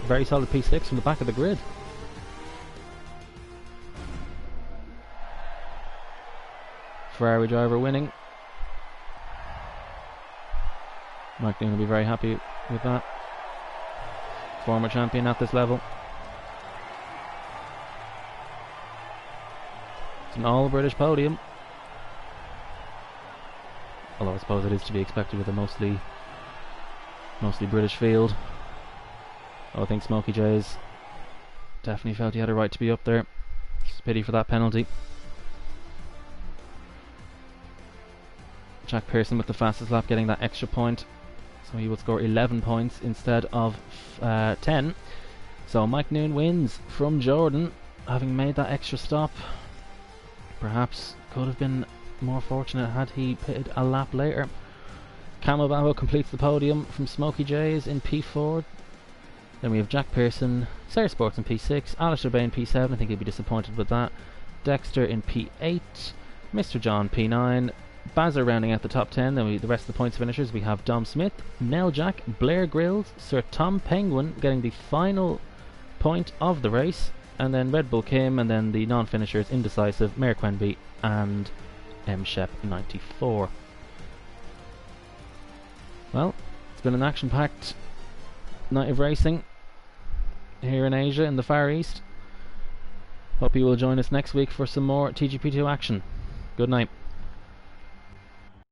Very solid P6 from the back of the grid. Ferrari driver winning. Mike Noon will be very happy with that. Former champion at this level. It's an all-British podium. Although I suppose it is to be expected with a mostly British field. Oh, I think Smokey Jays definitely felt he had a right to be up there. It's a pity for that penalty. Jack Pearson with the fastest lap getting that extra point. So he will score 11 points instead of 10. So Mike Noon wins from Jordan, having made that extra stop. Perhaps could have been more fortunate had he pitted a lap later. Camo Babo completes the podium from Smokey Jays in P4. Then we have Jack Pearson, Sayer Sports in P6, Alistair Bain P7, I think he'll be disappointed with that. Dexter in P8, Mr. John P9, Bazzer rounding out the top 10. Then the rest of the points finishers, we have Dom Smith, Nell Jack, Blair Grills, Sir Tom Penguin getting the final point of the race, and then Red Bull Kim, and then the non-finishers Indecisive, Mayor Quenby and M Shep 94. Well, it's been an action-packed night of racing here in Asia, in the Far East. Hope you will join us next week for some more TGP2 action. Good night.